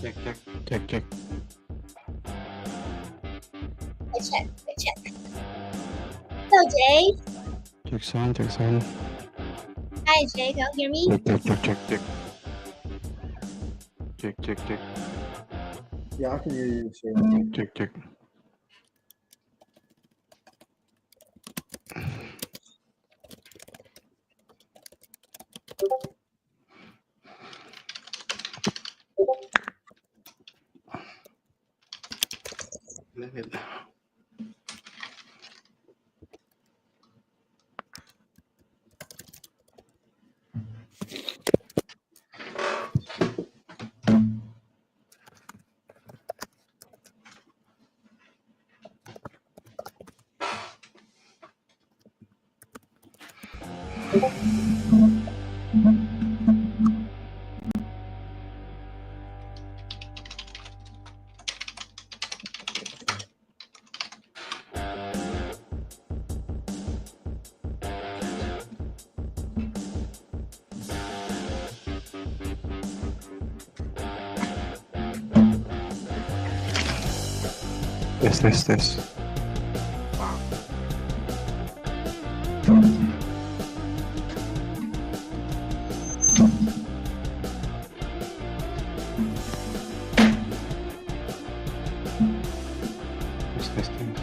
Check. I check. Hello, Jay. Check sound. Hi, Jay. Can you hear me? Check. Yeah, I can hear you. Sure. Check. Test. Testing.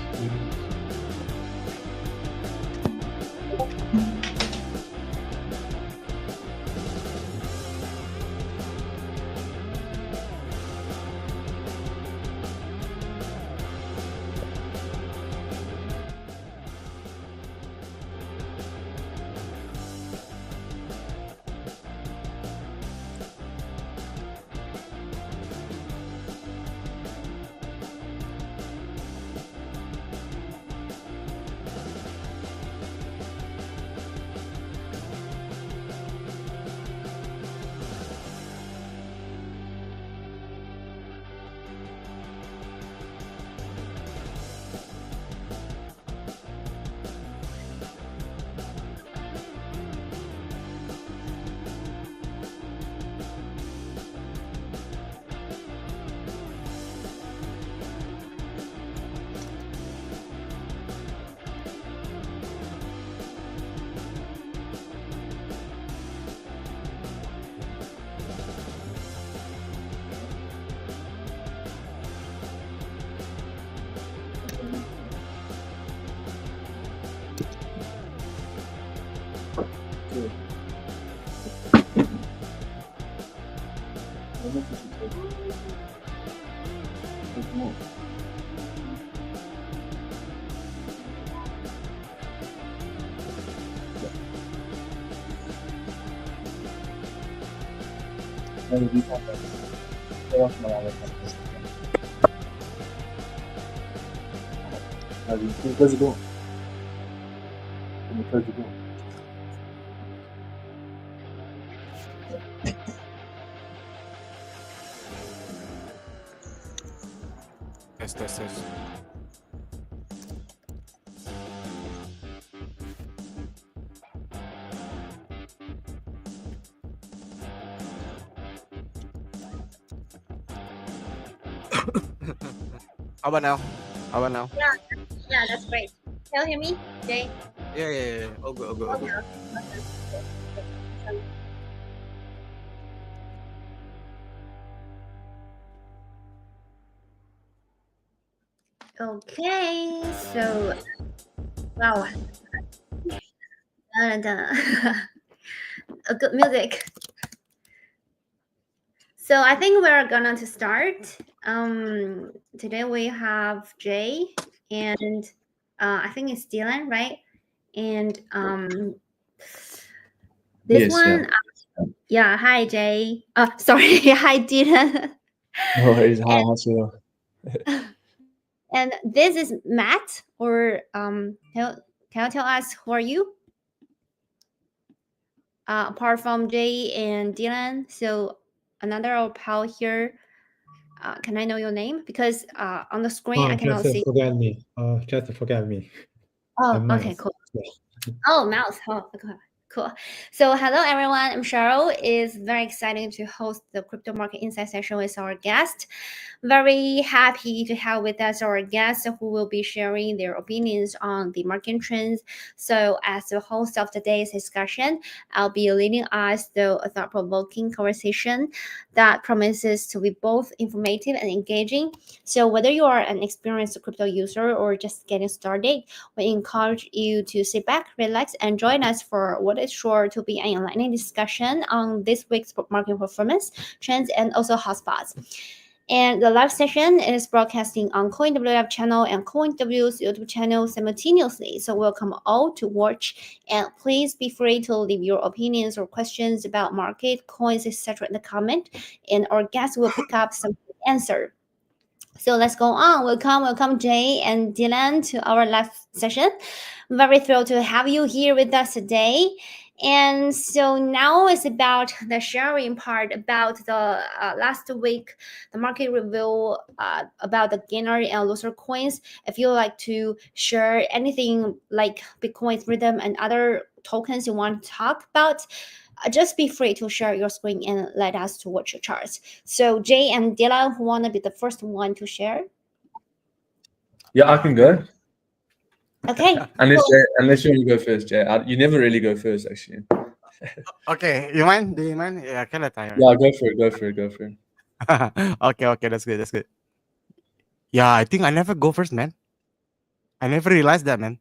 Good. Take more. Maybe we can show off my other contest. Let's go. Let's go. Test. How about now? Yeah, that's great. Can you hear me, Jay? Yeah. All good. Okay, so wow, a good music. So I think we're gonna to start. Today we have Jay and I think it's Dylan, right? And this Yes, one, yeah. Hi, Jay. Sorry, hi, Dylan. No worries. Hi, Hashiro. And this is Matt, or can you tell us who are you? Apart from Jay and Dylan, so another pal here. Can I know your name? Because on the screen I cannot see. Forget me. Just forget me. Oh, I'm okay, Miles. cool. Yeah. Oh, Mouse. Oh, okay, Cool. So, hello everyone. I'm Cheryl. It's very exciting to host the Crypto Market Insight session with our guest. Very happy to have with us our guests who will be sharing their opinions on the market trends. So, as the host of today's discussion, I'll be leading us through a thought-provoking conversation that promises to be both informative and engaging. So, whether you are an experienced crypto user or just getting started, we encourage you to sit back, relax, and join us for what is sure to be an enlightening discussion on this week's market performance, trends, and also hotspots. And the live session is broadcasting on CoinW channel and CoinW's YouTube channel simultaneously. So welcome all to watch, and please be free to leave your opinions or questions about market, coins, etc. in the comment, and our guests will pick up some answer. So let's go on. Welcome Jay and Dylan to our live session. Very thrilled to have you here with us today. And so now it's about the sharing part about the last week, the market review about the gainer and loser coins. If you like to share anything like Bitcoin, Rhythm, and other tokens you want to talk about, just be free to share your screen and let us to watch your charts. So Jay and Dylan, who want to be the first one to share? Yeah, I can go. Okay. Unless you want to go first, Jay. You never really go first, actually. Okay, you mind? Do you mind? Yeah, kind of tired. Yeah, go for it. Okay, that's good. That's good. Yeah, I think I never go first, man. I never realized that, man.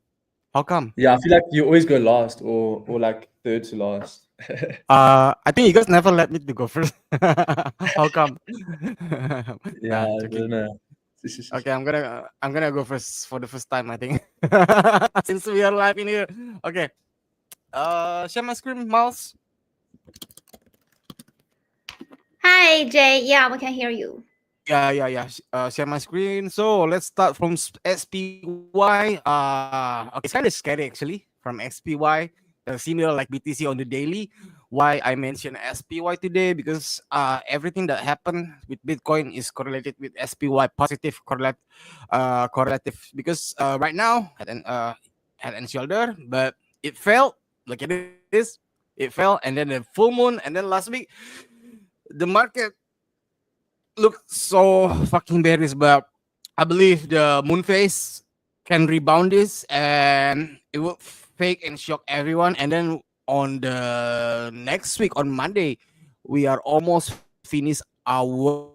How come? Yeah, I feel like you always go last or like third to last. I think you guys never let me to go first. How come? Yeah, Nah, I don't joking. know. Okay, I'm gonna go first for the first time, I think. Since we are live in here. Okay. Share my screen, mouse. Hi Jay. Yeah, we can hear you. Yeah. Share my screen. So let's start from SPY. Okay, it's kind of scary actually from SPY. Similar like BTC on the daily. Why I mentioned SPY today? Because everything that happened with Bitcoin is correlated with SPY, positive correlative. Because right now head and shoulder, but it fell. Look at this. It fell, and then the full moon, and then last week the market look so fucking bearish, but I believe the moon phase can rebound this and it will fake and shock everyone. And then on the next week on Monday, we are almost finished our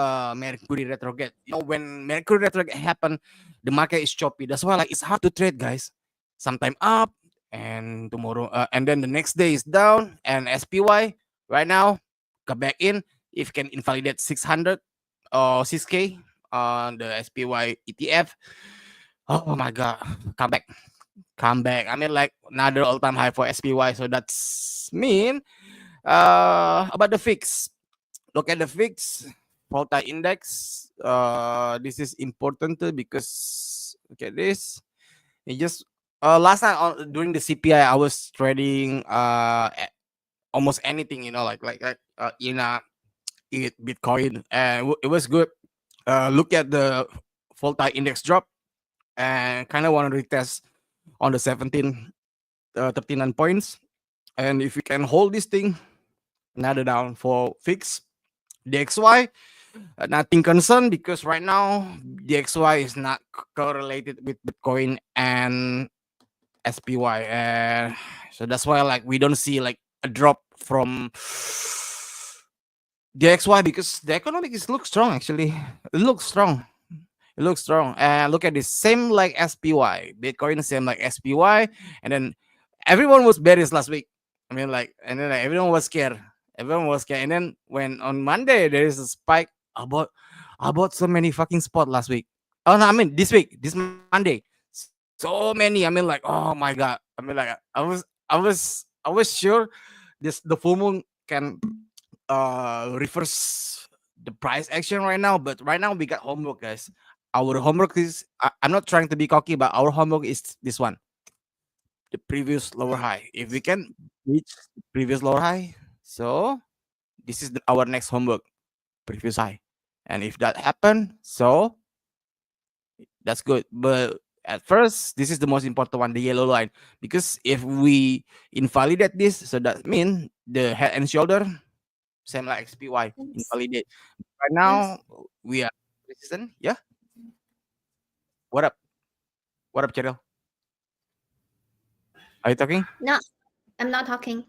Mercury retrograde. You know, when Mercury retrograde happen, the market is choppy. That's why like it's hard to trade, guys. Sometime up and tomorrow, and then the next day is down. And SPY right now, come back in if can invalidate 600 or 6K on the SPY ETF. Oh my god, come back, come back. I mean, like another all-time high for SPY. So that's mean. About the fix. Look at the fix. Volta index. This is important too because look at this. It just last night during the CPI, I was trading almost anything, you know, like in Bitcoin, and it was good. Look at the Volta index drop, and kind of want to retest on the 39 points. And if we can hold this thing, another down for fix. DXY, nothing concerned because right now DXY is not correlated with Bitcoin and SPY, and so that's why like we don't see like a drop from DXY because the economics looks strong actually. It looks strong. It looks strong. And look at this, same like SPY. Bitcoin same like SPY. And then everyone was bearish last week. I mean, like, and then like, everyone was scared. Everyone was scared. And then when on Monday there is a spike, I bought so many fucking spot last week. Oh no, I mean this week, this Monday, so many. I mean, like, oh my god. I mean, like, I was sure this the full moon can reverse the price action right now, but right now we got homework, guys. Our homework is I'm not trying to be cocky, but our homework is this one: the previous lower high. If we can reach the previous lower high, so this is our next homework, previous high. And if that happen, so that's good. But At first, this is the most important one, the yellow line, because if we invalidate this, so that means the head and shoulder same like XPY Yes. invalidate. Right Yes. now we are resistant. Yeah. What up? What up, Cheryl? Are you talking? No, I'm not talking.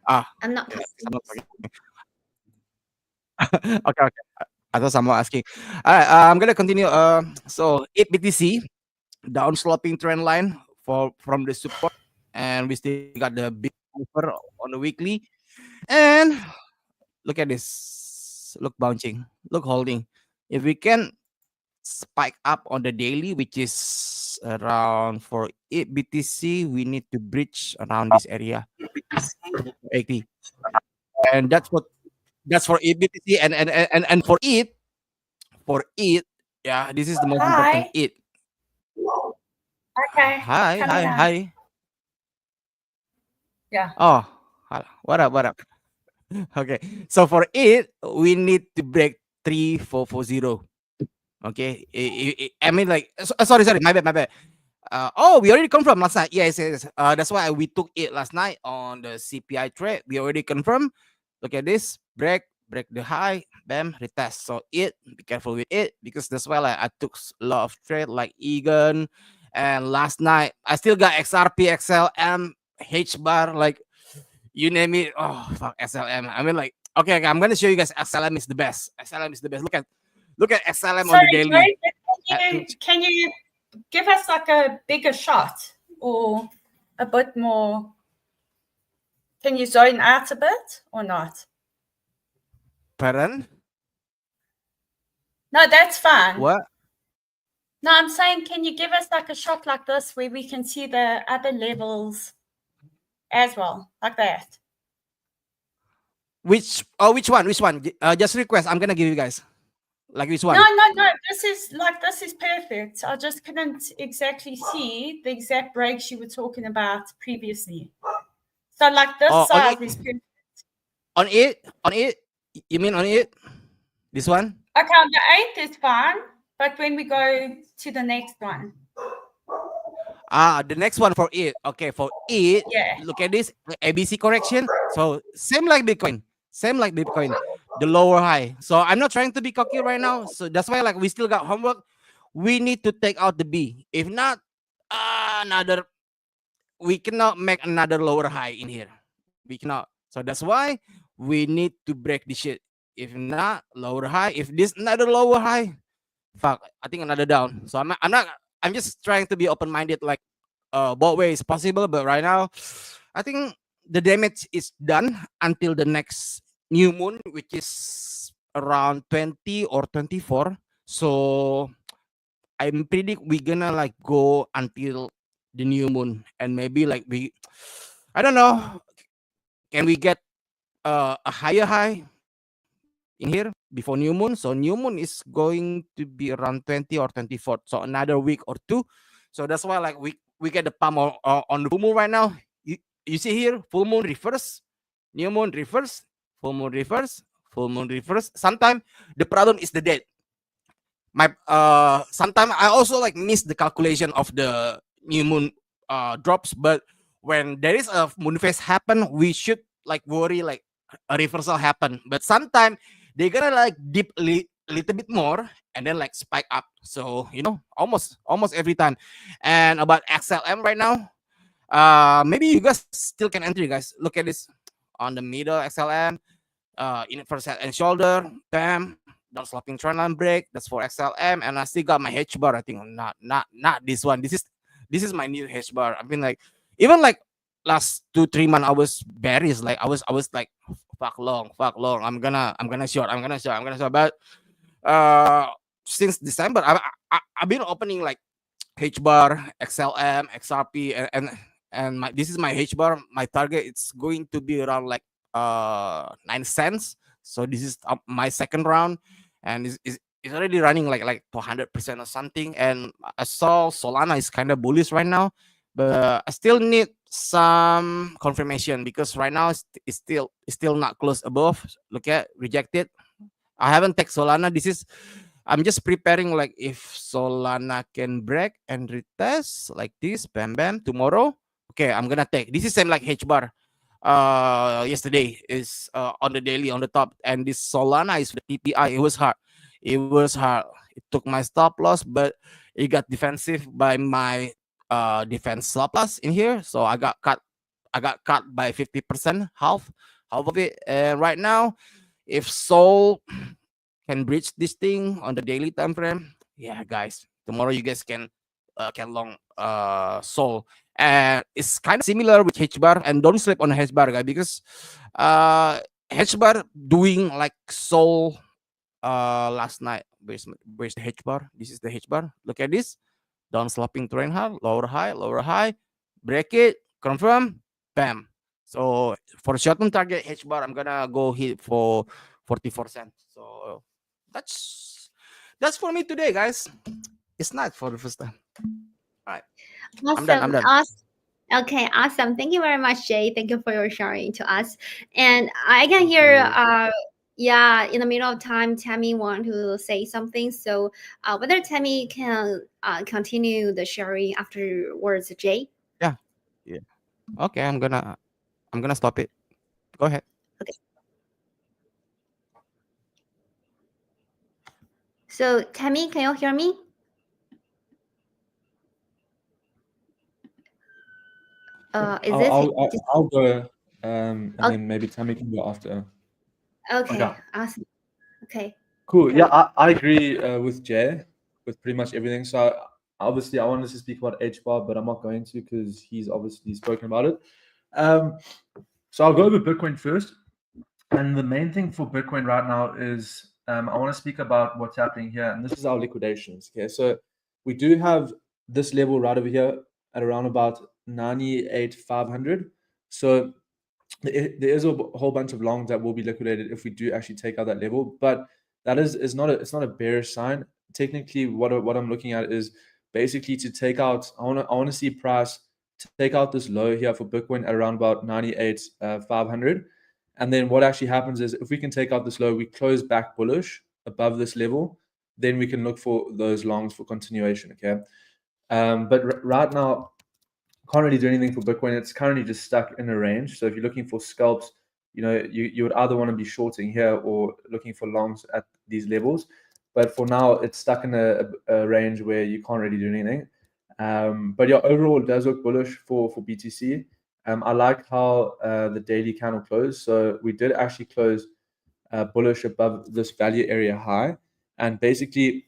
Ah, I'm not yeah, talking. someone talking. Okay, okay. I thought someone asking. All right, I'm gonna continue. So BTC down sloping trend line for from the support, and we still got the big offer on the weekly. And look at this. Look bouncing. Look holding. If we can spike up on the daily, which is around for BTC, we need to breach around this area 80, and that's for BTC, and for it, yeah, this is the most important. Hi. It. Okay. Hi, Coming hi, on. hi. Yeah. Oh, what up, what up? Okay, so for it, we need to break 3440. Okay, I mean like, sorry, my bad, my bad. Oh, we already confirmed last night. Yes, yes. That's why we took it last night on the CPI trade. We already confirmed. Look at this. Break the high. Bam, retest. So be careful with it because that's why like, I took a lot of trade like Egan. And last night, I still got XRP, XLM, H bar, like you name it. Oh, fuck, SLM. I mean, like, okay, I'm going to show you guys XLM is the best. XLM is the best. Look at XLM on the Sorry, daily. Joe, but can you give us like a bigger shot or a bit more? Can you zone out a bit or not? Pardon? No, that's fine. What? No, I'm saying, can you give us like a shot like this where we can see the other levels as well, like that? Which which one? Which one? Just request. I'm gonna give you guys. Like which one? No. This is perfect. I just couldn't exactly see the exact breaks you were talking about previously. So like this Oh, size is perfect. on it. You mean on it? This one? Okay, on the 8th is fine, but when we go to the next one, The next one for it. Okay, for it. yeah. Look at this ABC correction. So same like Bitcoin. Same like Bitcoin. The lower high. So I'm not trying to be cocky right now. So that's why like we still got homework. We need to take out the B. If not, another we cannot make another lower high in here. We cannot. So that's why we need to break this shit. If not lower high, if this another lower high, fuck, I think another down. So I'm just trying to be open minded, like both ways possible. But right now, I think the damage is done until the next new moon, which is around 20 or 24. So I'm predict we're gonna like go until the new moon, and maybe like I don't know, can we get a higher high in here before new moon? So new moon is going to be around 20 or 24, so another week or two. So that's why like we get the pump on the full moon right now. You see here, full moon reverse, new moon reverse, full moon reverse, full moon reverse. Sometimes the problem is the date. My sometimes I also like miss the calculation of the new moon drops, but when there is a moon phase happen, we should like worry like a reversal happen. But sometimes they're gonna like dip little bit more and then like spike up. So almost every time. And about XLM right now, maybe you guys still can enter. You guys look at this on the middle XLM, in first head and shoulder, bam, down sloping trend line break. That's for XLM, and I still got my H bar. I think not this one. This is my new H bar. I've been like, even like last 2-3 months, I was bearish. Like I was like, fuck long. I'm gonna short. But uh, since December, I've been opening like H bar, XLM, XRP, and this is my H bar. My target it's going to be around like 9 cents. So this is my second round, and it's already running like 200% or something. And I saw Solana is kind of bullish right now, but I still need some confirmation because right now it's still not close above. Look at rejected. I haven't taken Solana. This is I'm just preparing like if Solana can break and retest like this, bam bam tomorrow. Okay, I'm gonna take. This is same like H bar. Yesterday is on the daily on the top, and this Solana is the TPI. It was hard. It was hard. It took my stop loss, but it got defensive by my defense stop loss in here. So I got cut. I got cut by 50%, half of it. And right now, if Sol can breach this thing on the daily time frame, yeah, guys, tomorrow you guys can long Sol. And it's kind of similar with H bar, and don't sleep on H bar, guys, because uh H bar doing like Sol last night. Where's the H bar? This is the H bar. Look at this. Down slapping train hard, lower high, break it, confirm, bam. So for short term target H bar, I'm gonna go hit for 44 cents. So that's for me today, guys. It's not for the first time. All right, I'm done. I'm Awesome. done. Awesome. Okay, awesome. Thank you very much, Jay. Thank you for your sharing to us. And I can hear, yeah, in the middle of time, Tammy want to say something. So, whether Tammy can continue the sharing afterwards, Jay. Yeah, yeah. Okay, I'm gonna stop it. Go ahead. Okay. So, Tammy, can you hear me? Is this I'll go, and okay? then maybe Tammy can go after. Okay, Okay. awesome. Okay. Cool. Great. Yeah, I agree with Jay with pretty much everything. So obviously, I wanted to speak about H bar, but I'm not going to because he's obviously spoken about it. So I'll go over Bitcoin first. And the main thing for Bitcoin right now is I want to speak about what's happening here, and this is our liquidations. Okay, so we do have this level right over here at around about 98,500. So there is a whole bunch of longs that will be liquidated if we do actually take out that level, but that is not a bearish sign. Technically, what I'm looking at is basically to take out. I want to see price take out this low here for Bitcoin at around about 98,500. And then what actually happens is if we can take out this low, we close back bullish above this level, then we can look for those longs for continuation. Okay. But right now, can't really do anything for Bitcoin. It's currently just stuck in a range. So if you're looking for scalps, you would either want to be shorting here or looking for longs at these levels. But for now, it's stuck in a range where you can't really do anything. But yeah, overall, it does look bullish for BTC. I like how the daily candle closed. So we did actually close bullish above this value area high. And basically,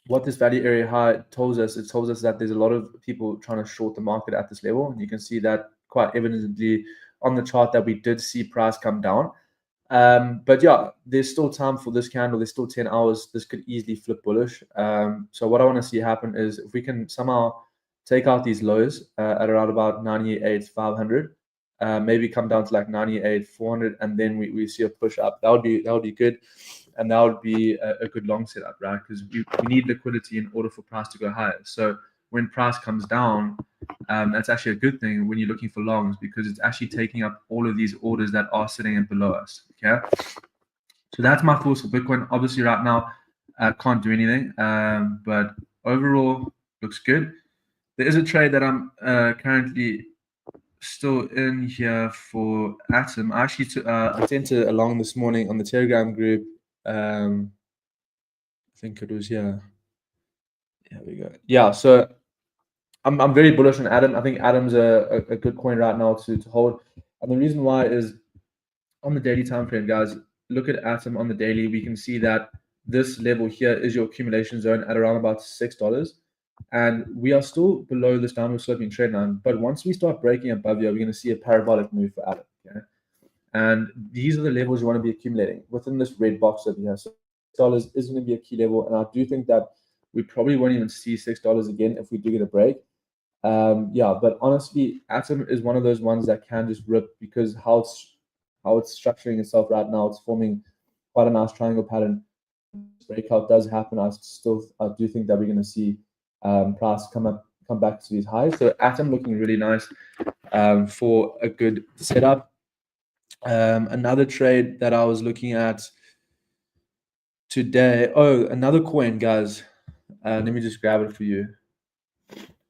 what this value area high tells us, it tells us that there's a lot of people trying to short the market at this level. And you can see that quite evidently on the chart that we did see price come down. But yeah, there's still time for this candle. There's still 10 hours. This could easily flip bullish. So what I want to see happen is if we can somehow take out these lows at around about 98,500, maybe come down to like 98,400, and then we see a push up. That would be good, and that would be a good long setup, right? Because we need liquidity in order for price to go higher. So when price comes down, that's actually a good thing when you're looking for longs because it's actually taking up all of these orders that are sitting in below us. Okay, so that's my thoughts for Bitcoin. Obviously, right now, can't do anything, but overall looks good. There is a trade that I'm currently still in here for Atom. I actually I sent it along this morning on the Telegram group. I think it was here. Here we go. Yeah, so I'm very bullish on Atom. I think Atom's a good coin right now to hold. And the reason why is on the daily time frame, guys, look at Atom on the daily. We can see that this level here is your accumulation zone at around about $6. And we are still below this downward sloping trend line. But once we start breaking above here, we're going to see a parabolic move for Atom. Okay? And these are the levels you want to be accumulating within this red box over here. So $6 is going to be a key level. And I do think that we probably won't even see $6 again if we do get a break. Yeah, but honestly, Atom is one of those ones that can just rip because how it's structuring itself right now. It's forming quite a nice triangle pattern. Breakout does happen. I do think that we're going to see price come back to these highs. So Atom looking really nice for a good setup. Another trade that I was looking at today. Oh, another coin, guys. Let me just grab it for you.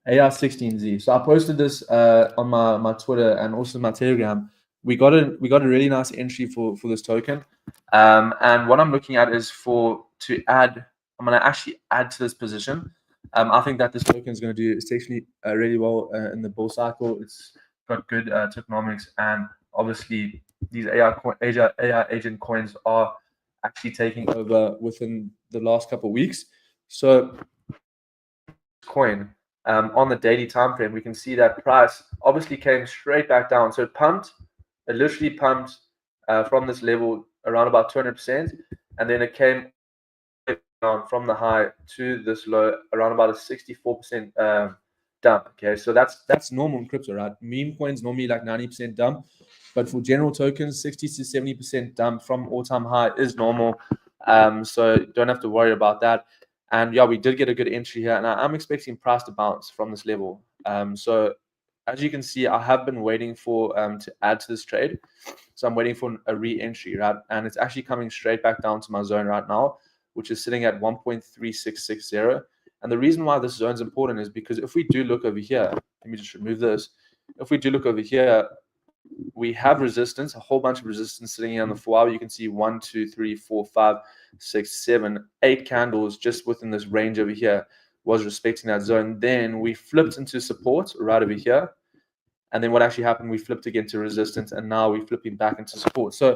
AR16Z. So I posted this on my Twitter and also my Telegram. We got a really nice entry for this token. And what I'm looking at is to add. I'm going to actually add to this position. I think that this token is going to do essentially really well in the bull cycle. It's got good tokenomics, and obviously these AI agent coins are actually taking over within the last couple of weeks. So coin on the daily time frame, we can see that price obviously came straight back down. So it literally pumped from this level around about 200%, and then it came down from the high to this low around about a 64% dump. Okay, so that's normal in crypto, right? Meme coins normally like 90% dump, but for general tokens, 60 to 70% dump from all-time high is normal. So don't have to worry about that. And yeah, we did get a good entry here, and I'm expecting price to bounce from this level. So as you can see, I have been waiting for to add to this trade. So I'm waiting for a re-entry, right? And it's actually coming straight back down to my zone right now, which is sitting at 1.3660. And the reason why this zone is important is because if we do look over here, let me just remove this. If we do look over here, we have resistance, a whole bunch of resistance sitting here on the 4 hour. You can see 1, 2, 3, 4, 5, 6, 7, 8 candles just within this range over here was respecting that zone. Then we flipped into support right over here. And then what actually happened, we flipped again to resistance, and now we're flipping back into support. So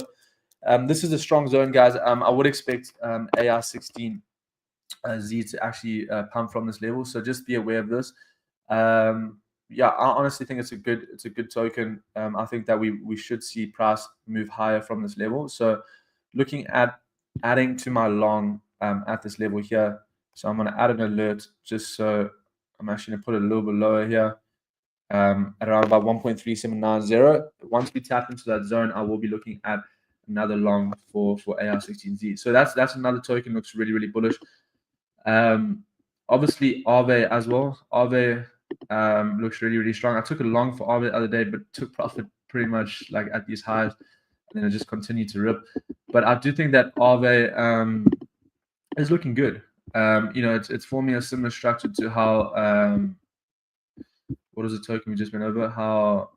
this is a strong zone, guys. I would expect AR16Z to actually pump from this level. So just be aware of this. Yeah, I honestly think it's a good token. I think that we should see price move higher from this level. So looking at adding to my long at this level here. So I'm going to add an alert just so I'm actually going to put it a little bit lower here. At around about 1.3790. Once we tap into that zone, I will be looking at another long for AR16Z. So that's another token, looks really, really bullish. Obviously Aave as well. Aave looks really, really strong. I took a long for Aave the other day, but took profit pretty much like at these highs, and then it just continued to rip. But I do think that Aave is looking good. It's forming a similar structure to how what is the token we just went over? How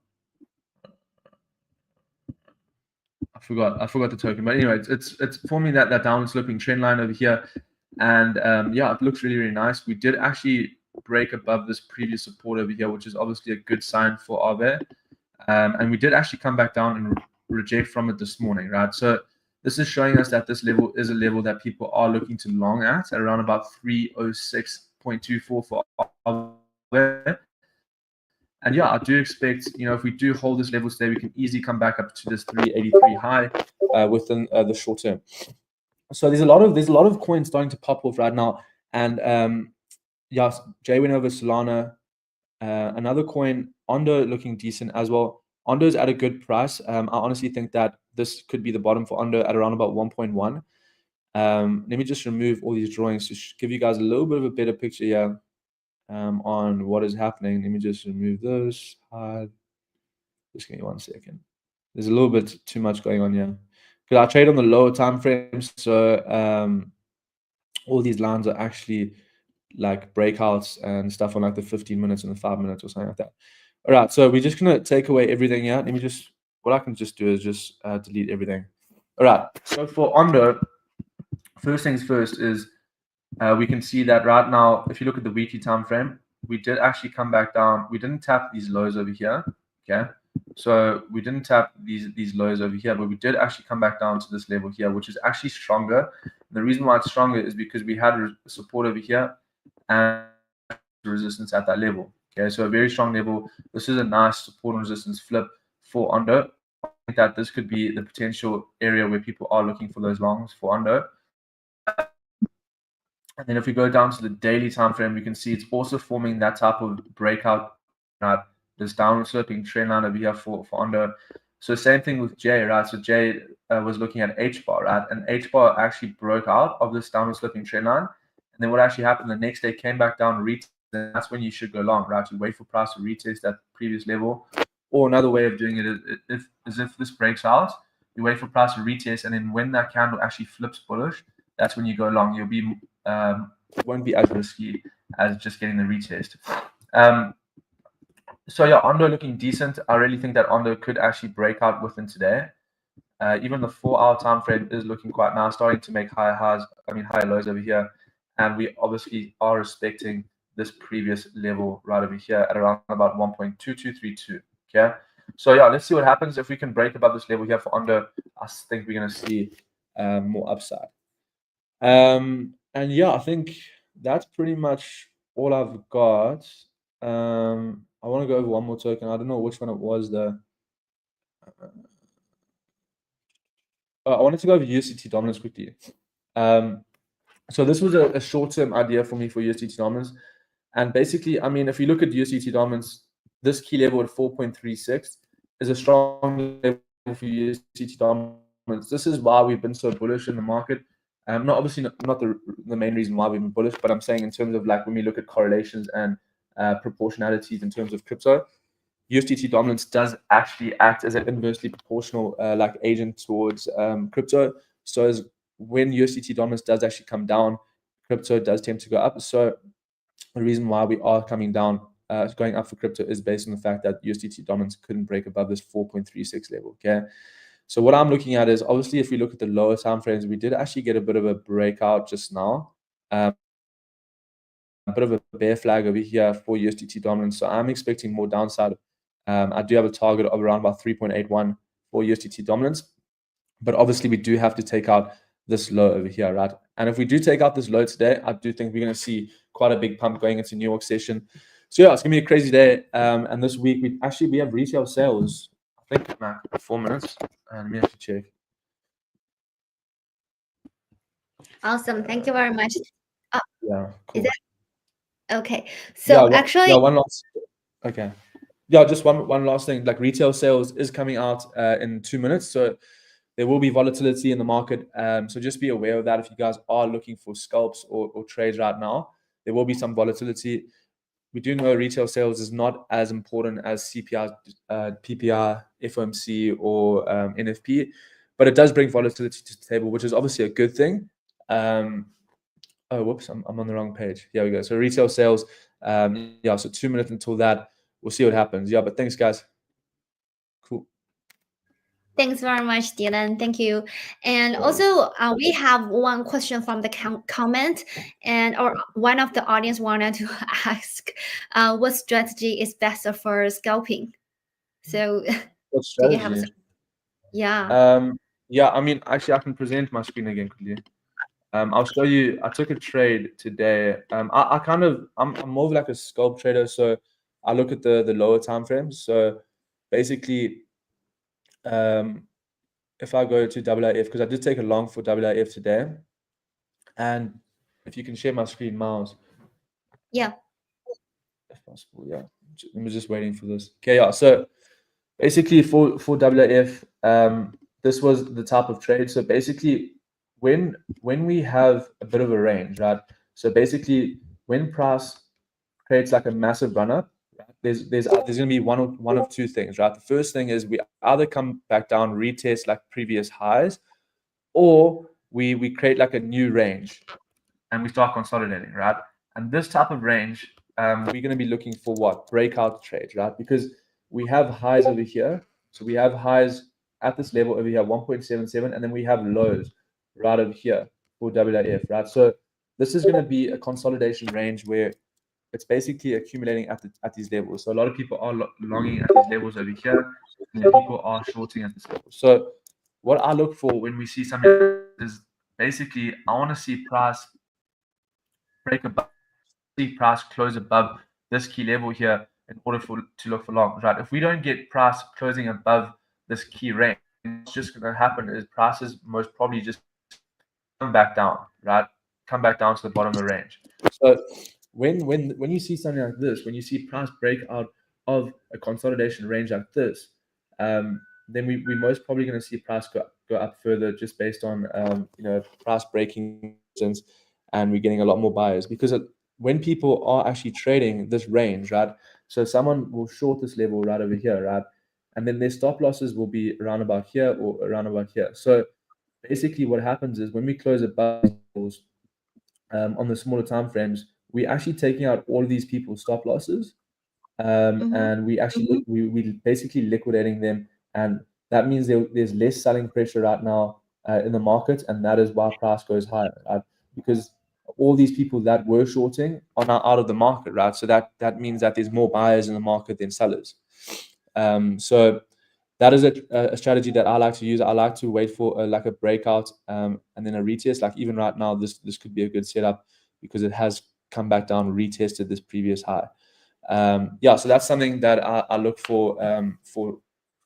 I forgot the token, but anyway, it's forming that downward sloping trend line over here, and yeah, it looks really, really nice. We did actually break above this previous support over here, which is obviously a good sign for Aave, and we did actually come back down and reject from it this morning, right? So this is showing us that this level is a level that people are looking to long at around about 306.24 for Aave. And yeah, I do expect, if we do hold this level today, we can easily come back up to this 383 high within the short term. So there's a lot of coins starting to pop off right now. And yeah, Jay went over Solana. Another coin, Ondo, looking decent as well. Ondo is at a good price. I honestly think that this could be the bottom for Ondo at around about 1.1. Let me just remove all these drawings to give you guys a little bit of a better picture here. On what is happening. Let me just remove this. Just give me 1 second. There's a little bit too much going on here because I trade on the lower time frames, so all these lines are actually like breakouts and stuff on like the 15 minutes and the 5 minutes or something like that. All right, so we're just gonna take away everything here. What I can just do is just delete everything. All right, so for Ondo, first things first is we can see that right now, if you look at the weekly time frame, we did actually come back down. We didn't tap these lows over here. Okay, so we didn't tap these lows over here, but we did actually come back down to this level here, which is actually stronger. And the reason why it's stronger is because we had support over here and resistance at that level. Okay, so a very strong level. This is a nice support and resistance flip for Ondo. I think that this could be the potential area where people are looking for those longs for Ondo. And then if we go down to the daily time frame, we can see it's also forming that type of breakout, this downward sloping trend line over here for Ondo. So same thing with Jay, right? So Jay was looking at H bar, right? And H bar actually broke out of this downward sloping trend line. And then what actually happened the next day, came back down, retest, and that's when you should go long, right? You wait for price to retest that previous level. Or another way of doing it is if this breaks out, you wait for price to retest, and then when that candle actually flips bullish, that's when you go long. You'll be won't be as risky as just getting the retest. So yeah, Ondo looking decent. I really think that Ondo could actually break out within today. Even the 4-hour time frame is looking quite nice, starting to make higher lows over here, and we obviously are respecting this previous level right over here at around about 1.2232. Okay, so yeah, let's see what happens if we can break above this level here for Ondo. I think we're going to see more upside. And yeah, I think that's pretty much all I've got. I want to go over one more token. I don't know which one it was though. I wanted to go over USDT dominance quickly. So this was a short-term idea for me for USDT dominance. And basically, I mean, if you look at USDT dominance, this key level at 4.36 is a strong level for USDT dominance. This is why we've been so bullish in the market. Not obviously not the main reason why we've been bullish, but I'm saying in terms of like when we look at correlations and proportionalities in terms of crypto, USDT dominance does actually act as an inversely proportional like agent towards crypto. So as when USDT dominance does actually come down, crypto does tend to go up. So the reason why we are coming down, going up for crypto is based on the fact that USDT dominance couldn't break above this 4.36 level. Okay. So what I'm looking at is obviously if we look at the lower time frames, we did actually get a bit of a breakout just now. A bit of a bear flag over here for USDT dominance. So I'm expecting more downside. I do have a target of around about 3.81 for USDT dominance. But obviously we do have to take out this low over here, right? And if we do take out this low today, I do think we're going to see quite a big pump going into New York session. So yeah, it's going to be a crazy day. And this week we have retail sales. I think 4 minutes. Let me have to check. Awesome. Thank you very much. Yeah, cool. Is that okay? So actually, one last. Okay. Yeah, just one last thing. Like retail sales is coming out in 2 minutes, so there will be volatility in the market. So just be aware of that. If you guys are looking for scalps or trades right now, there will be some volatility. We do know retail sales is not as important as CPI, PPI, FOMC, or NFP, but it does bring volatility to the table, which is obviously a good thing. Oh, whoops, I'm on the wrong page. Here we go. So retail sales, yeah, so 2 minutes until that. We'll see what happens. Yeah, but thanks, guys. Cool. thanks very much, Dylan. Thank you. And also, we have one question from the comment, and or one of the audience wanted to ask, what strategy is best for scalping? So, What do you have strategy? yeah. Yeah, I mean, actually, I can present my screen again quickly. I'll show you. I took a trade today. I'm more of like a scalp trader, so I look at the lower time frames. So basically, if I go to WIF, because I did take a long for WIF today, and if you can share my screen, Miles. Yeah. If possible, yeah. I'm just waiting for this. Okay, yeah. So basically, for WIF, this was the type of trade. So basically, when we have a bit of a range, right? So basically, when price creates like a massive run up, there's going to be one of two things, right? The first thing is we either come back down, retest like previous highs, or we create like a new range and we start consolidating, right? And this type of range, we're going to be looking for what? Breakout trades, right? Because we have highs over here. So we have highs at this level over here, 1.77, and then we have lows right over here for WIF, right? So this is going to be a consolidation range where it's basically accumulating at these levels. So a lot of people are longing at these levels over here, and then people are shorting at this level. So what I look for when we see something is basically I want to see price break above, see price close above this key level here in order to look for long, right? If we don't get price closing above this key range, what's just going to happen is prices most probably just come back down, right? Come back down to the bottom of the range. So when you see something like this, when you see price break out of a consolidation range like this, then we most probably going to see price go up further just based on price breaking and we're getting a lot more buyers because when people are actually trading this range, right? So someone will short this level right over here, right? And then their stop losses will be around about here or around about here. So basically what happens is when we close above on the smaller time frames, we're actually taking out all of these people's stop losses, and we actually we basically liquidating them, and that means there's less selling pressure right now in the market, and that is why price goes higher, right? Because all these people that were shorting are now out of the market, right? So that means that there's more buyers in the market than sellers. So that is a strategy that I like to use. I like to wait for like a breakout and then a retest. Like even right now, this could be a good setup because it has come back down, retested this previous high. Yeah, so that's something that I look for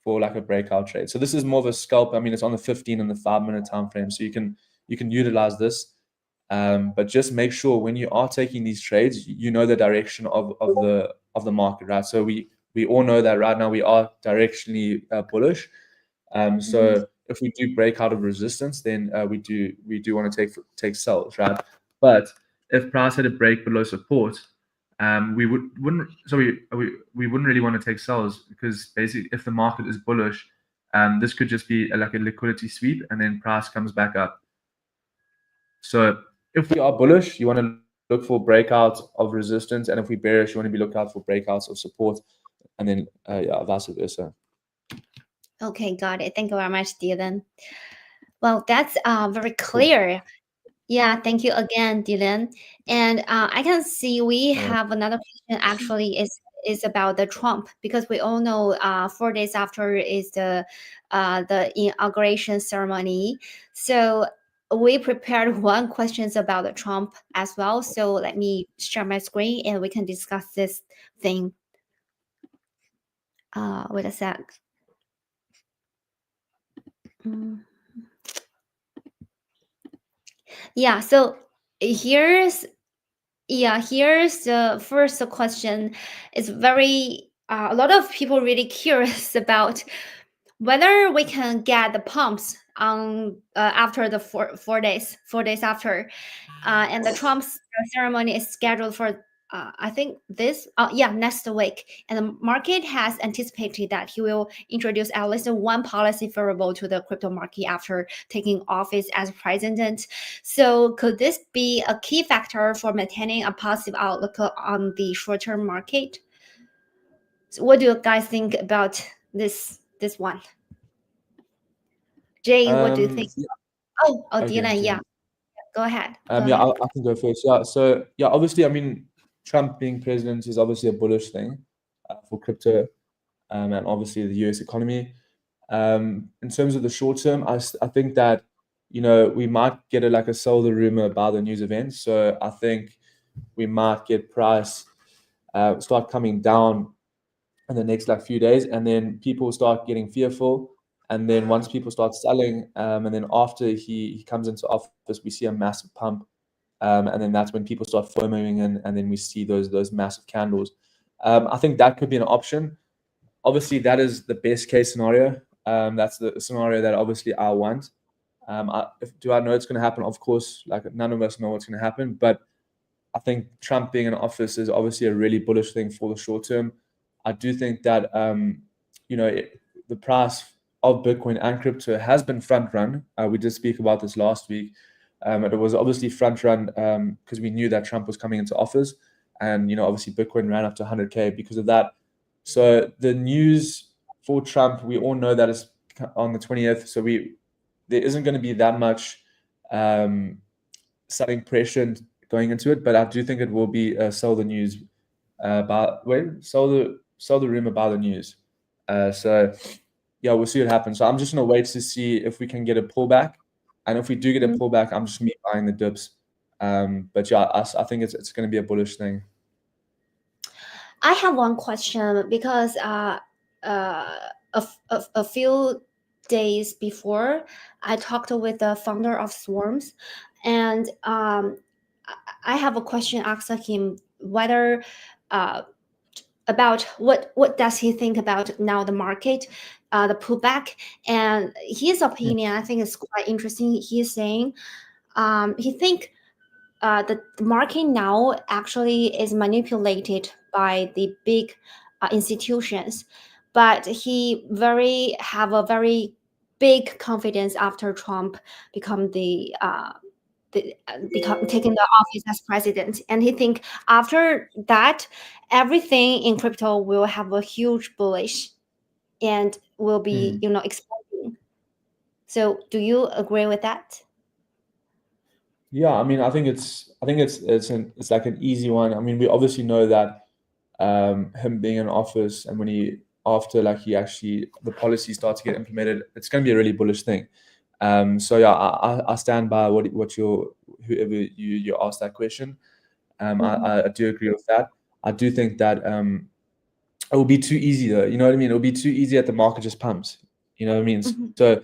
like a breakout trade. So this is more of a scalp. I mean, it's on the 15 and the 5-minute time frame, so you can utilize this. But just make sure when you are taking these trades, you know the direction of the market, right? So we all know that right now we are directionally bullish. So if we do break out of resistance, then we do want to take sells, right? But if price had a break below support, we wouldn't really want to take sells, because basically if the market is bullish, this could just be like a liquidity sweep and then price comes back up. So if we are bullish, you want to look for breakouts of resistance, and if we're bearish, you want to be looking out for breakouts of support, and then yeah, vice versa. Okay, got it. Thank you very much, Dylan. Well, that's very clear. Yeah, thank you again, Dylan. And I can see we have another question. Actually, is about the Trump, because we all know 4 days after is the inauguration ceremony. So we prepared one questions about the Trump as well. So let me share my screen and we can discuss this thing. Wait a sec. Yeah, so here's the first question. It's very a lot of people really curious about whether we can get the pumps on after the 4 days after, and the Trump's ceremony is scheduled for I think next week, and the market has anticipated that he will introduce at least one policy favorable to the crypto market after taking office as president. So could this be a key factor for maintaining a positive outlook on the short-term market? So what do you guys think about this one? Jay, what do you think? Yeah. Dylan, yeah. Go ahead. Yeah, I can go first. Yeah, so yeah, obviously, I mean, Trump being president is obviously a bullish thing for crypto, and obviously the US economy. In terms of the short term, I think that, you know, we might get a sell the rumor about the news event. So I think we might get price start coming down in the next few days, and then people start getting fearful. And then once people start selling, and then after he comes into office, we see a massive pump, and then that's when people start FOMOing in, and then we see those massive candles. I think that could be an option. Obviously, that is the best case scenario. That's the scenario that obviously I want. Do I know it's going to happen? Of course, none of us know what's going to happen, but I think Trump being in office is obviously a really bullish thing for the short term. I do think that the price of Bitcoin and crypto has been front run. We did speak about this last week. It was obviously front run because we knew that Trump was coming into office, and obviously Bitcoin ran up to 100K because of that. So the news for Trump, we all know that is on the 20th. So there isn't going to be that much selling pressure going into it, but I do think it will be sell the news sell the rumor about the news. So yeah, we'll see what happens. So I'm just gonna wait to see if we can get a pullback, and if we do get a pullback, I'm just buying the dips. But yeah, I think it's going to be a bullish thing. I have one question, because a few days before, I talked with the founder of Swarms, and I have a question asked him whether about what does he think about now the market, the pullback, and his opinion I think is quite interesting. He's saying he think the market now actually is manipulated by the big institutions, but he have a very big confidence after Trump become the taking the office as president, and he think after that everything in crypto will have a huge bullish and will be Mm. exploding. So do you agree with that? Yeah, I mean, I think it's like an easy one. I mean, we obviously know that him being in office and when after like he actually the policy starts to get implemented, it's going to be a really bullish thing. So yeah, I stand by what whoever you asked that question. Mhm. I do agree with that. I do think that it will be too easy though. You know what I mean? It'll be too easy that the market just pumps. You know what I mean? Mhm. So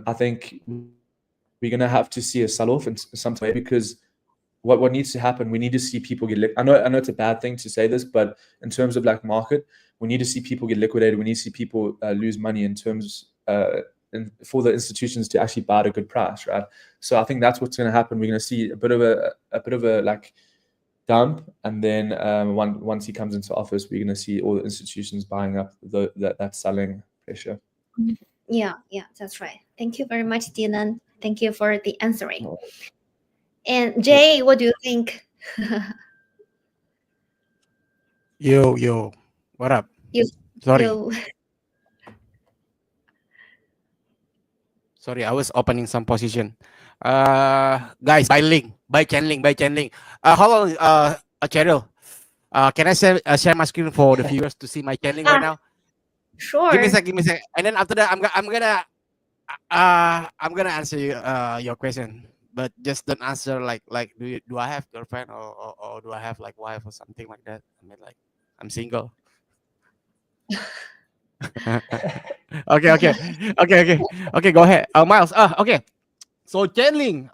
I think we're gonna have to see a sell-off in some way because what needs to happen, we need to see people get I know it's a bad thing to say this, but in terms of like market, we need to see people get liquidated. We need to see people lose money in terms for the institutions to actually buy at a good price, right? So I think that's what's going to happen. We're going to see a bit of a like dump, and then once he comes into office, we're going to see all the institutions buying up that selling pressure. Yeah, yeah, that's right. Thank you very much, Dylan. Thank you for the answering. And Jay, what do you think? Yo, what up? you Sorry, you sorry, I was opening some position. Guys, buy Chainlink. Hold on, Cheryl. Can I share my screen for the viewers to see my Chainlink right ah now? sure. Give me a sec, and then after that, I'm gonna answer your question, but just don't answer like do I have girlfriend or do I have like wife or something like that? I mean like I'm single. Okay. Go ahead, Miles. Okay. So Chainlink,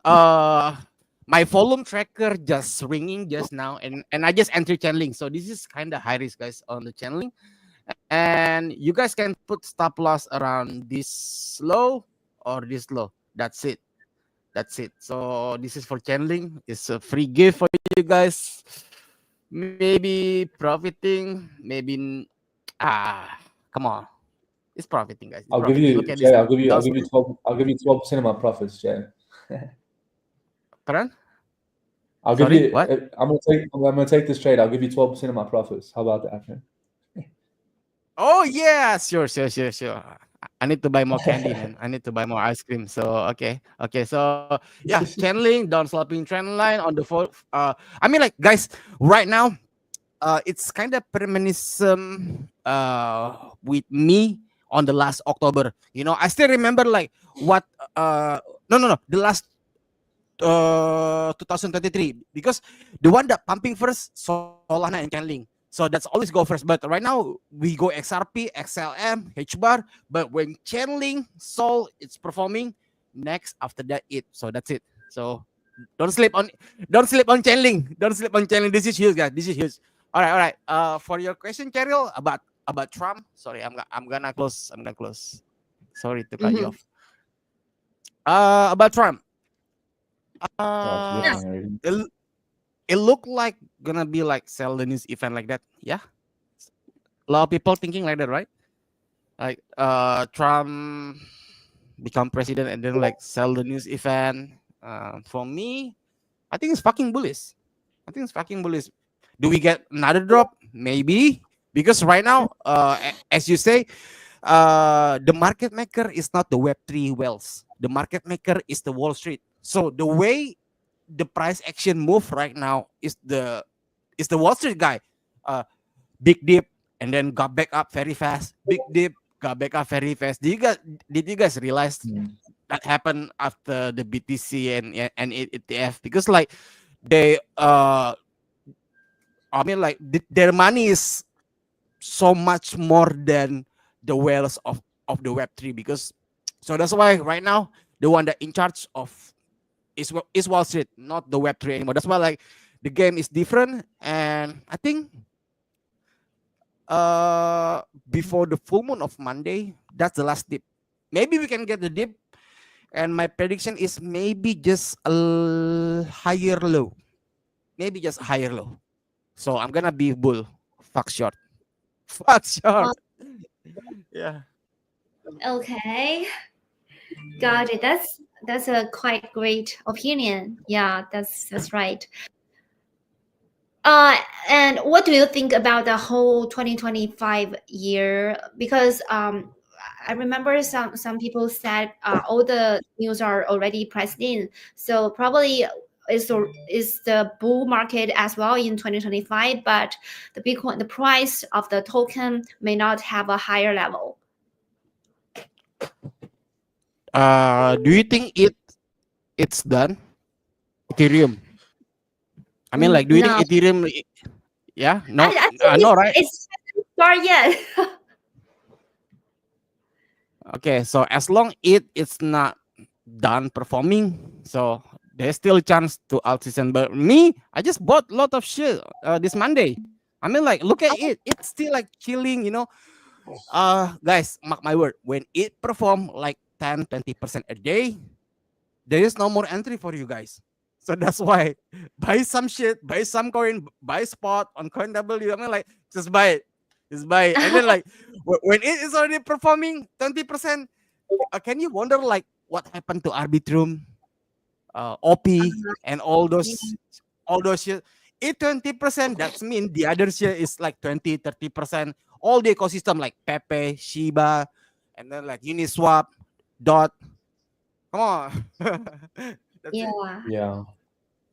my volume tracker just ringing just now, and I just entered Chainlink. So this is kind of high risk, guys, on the Chainlink, and you guys can put stop loss around this low or this low. That's it. That's it. So this is for Chainlink. It's a free gift for you guys. Maybe profiting, come on. It's profiting, guys. It's I'll give profiting. you Look at this Jay. now. I'll give you. I'll Don't give you 12. I'll give you 12% of my profits, Jay. Pardon? I'll give Sorry, you. what? I'm gonna take this trade. I'll give you 12% of my profits. How about that, man? Oh yeah, sure. I need to buy more candy, man. I need to buy more ice cream. So okay. So yeah, channeling, down sloping trend line on the I mean, like guys, right now, it's kind of reminiscent with me on the last October. You know, I still remember like what no, the last 2023, because the one that pumping first Solana and Chainlink, so that's always go first. But right now we go XRP, XLM, H bar, but when Chainlink Sol it's performing next, after that it, so that's it. So don't sleep on Chainlink, this is huge, guys, this is huge. All right, for your question, Cheryl, about Trump, sorry, I'm gonna close, sorry to cut you Mhm. off. About Trump, Oh, it's uh lifting already. it, it looked like gonna be like sell the news event like that. Yeah, a lot of people thinking like that, right? Like Trump become president and then like sell the news event. For me, I think it's fucking bullish. I think it's fucking bullish. Do we get another drop? Maybe, because right now, as you say, the market maker is not the Web3 wells. The market maker is the Wall Street. So the way the price action move right now is the Wall Street guy. Uh, Big dip and then got back up very fast. Big dip, got back up very fast. Did you guys realize Mm. that happened after the BTC and ETF? Because like they I mean like their money is so much more than the whales of the Web3, because so that's why right now the one that in charge of is Wall Street, not the Web3 anymore. That's why like the game is different, and I think before the full moon of Monday, that's the last dip. Maybe we can get the dip, and my prediction is maybe just a higher low, maybe just higher low. So I'm gonna be bull. Fuck short. Fuck short. Oh, Yeah. okay, got it. That's that's a quite great opinion. Yeah, that's right. Uh, and what do you think about the whole 2025 year? Because I remember some people said all the news are already priced in, so probably is the bull market as well in 2025, but the Bitcoin, the price of the token may not have a higher level. Do you think it's done? Ethereum. I mean, like, do you think No, Ethereum? Yeah, no, I think no, right? it's start yet. Okay, so as long it's not done performing, so there's still a chance to out season. But me, I just bought a lot of shit this Monday. I mean, like, look at it. It's still like chilling, you know. Guys, mark my word. When it perform like 10-20% a day, there is no more entry for you guys. So that's why buy some shit, buy some coin, buy spot on CoinW. I mean, like, just buy it. Just buy it. And then, like, when it is already performing 20%, can you wonder, like, what happened to Arbitrum, OP, and all those shit? It 20%, that's mean the other shit is like 20-30%. All the ecosystem like Pepe, Shiba, and then like Uniswap, Dot. Come on. That's it. Yeah. Yeah.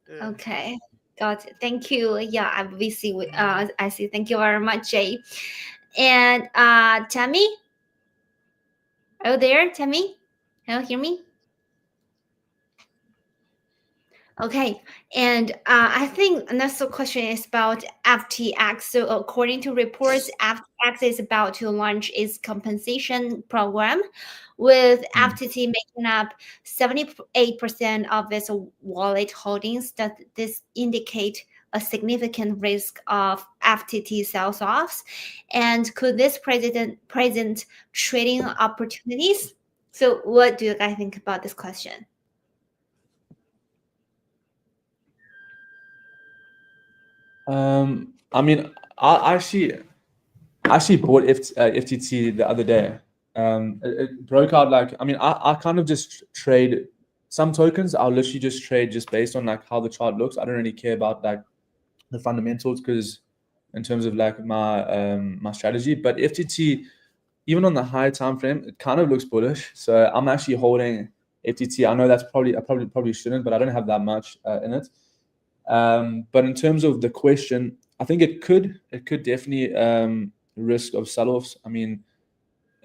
Yeah. Okay. Got it. Thank you. Yeah, we see. I see. Thank you very much, Jay. And Tammy, are you there, Tammy? Can you hear me? Okay, and I think another question is about FTX. So, according to reports, FTX is about to launch its compensation program, with Mm. FTT making up 78% of its wallet holdings. Does this indicate a significant risk of FTT sell-offs? And could this present trading opportunities? So, what do you guys think about this question? I mean, I actually bought FTT the other day. It broke out like, I mean, I kind of just trade some tokens. I'll literally just trade just based on like how the chart looks. I don't really care about like the fundamentals because in terms of like my strategy. But FTT, even on the high time frame, it kind of looks bullish. So I'm actually holding FTT. I know that's probably shouldn't, but I don't have that much in it. But in terms of the question, I think it could definitely risk of sell-offs. I mean,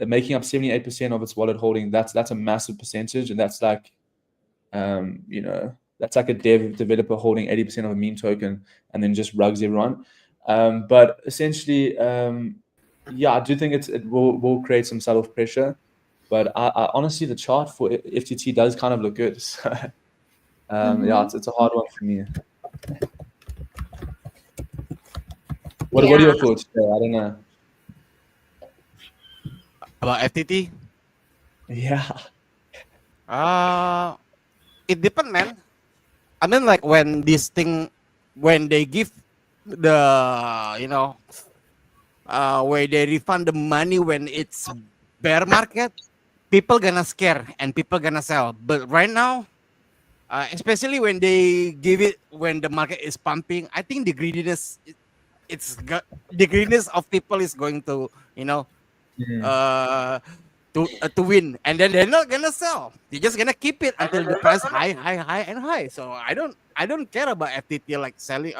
making up 78% of its wallet holding, that's a massive percentage, and that's like that's like a developer holding 80% of a meme token and then just rugs everyone. But essentially, yeah, I do think it will create some sell-off pressure. But I honestly, the chart for FTT does kind of look good. So yeah, it's a hard one for me. What are your thoughts? I don't know. About FTT? Yeah. It depends, man. I mean, like, when this thing, when they give the, you know, where they refund the money when it's bear market, people gonna scare and people gonna sell. But right now, especially when they give it when the market is pumping, I think the greediness, the greediness of people is going to, you know, Mhm. to win, and then they're not gonna sell. They're just gonna keep it until the price high, and high. So I don't care about FTT like selling,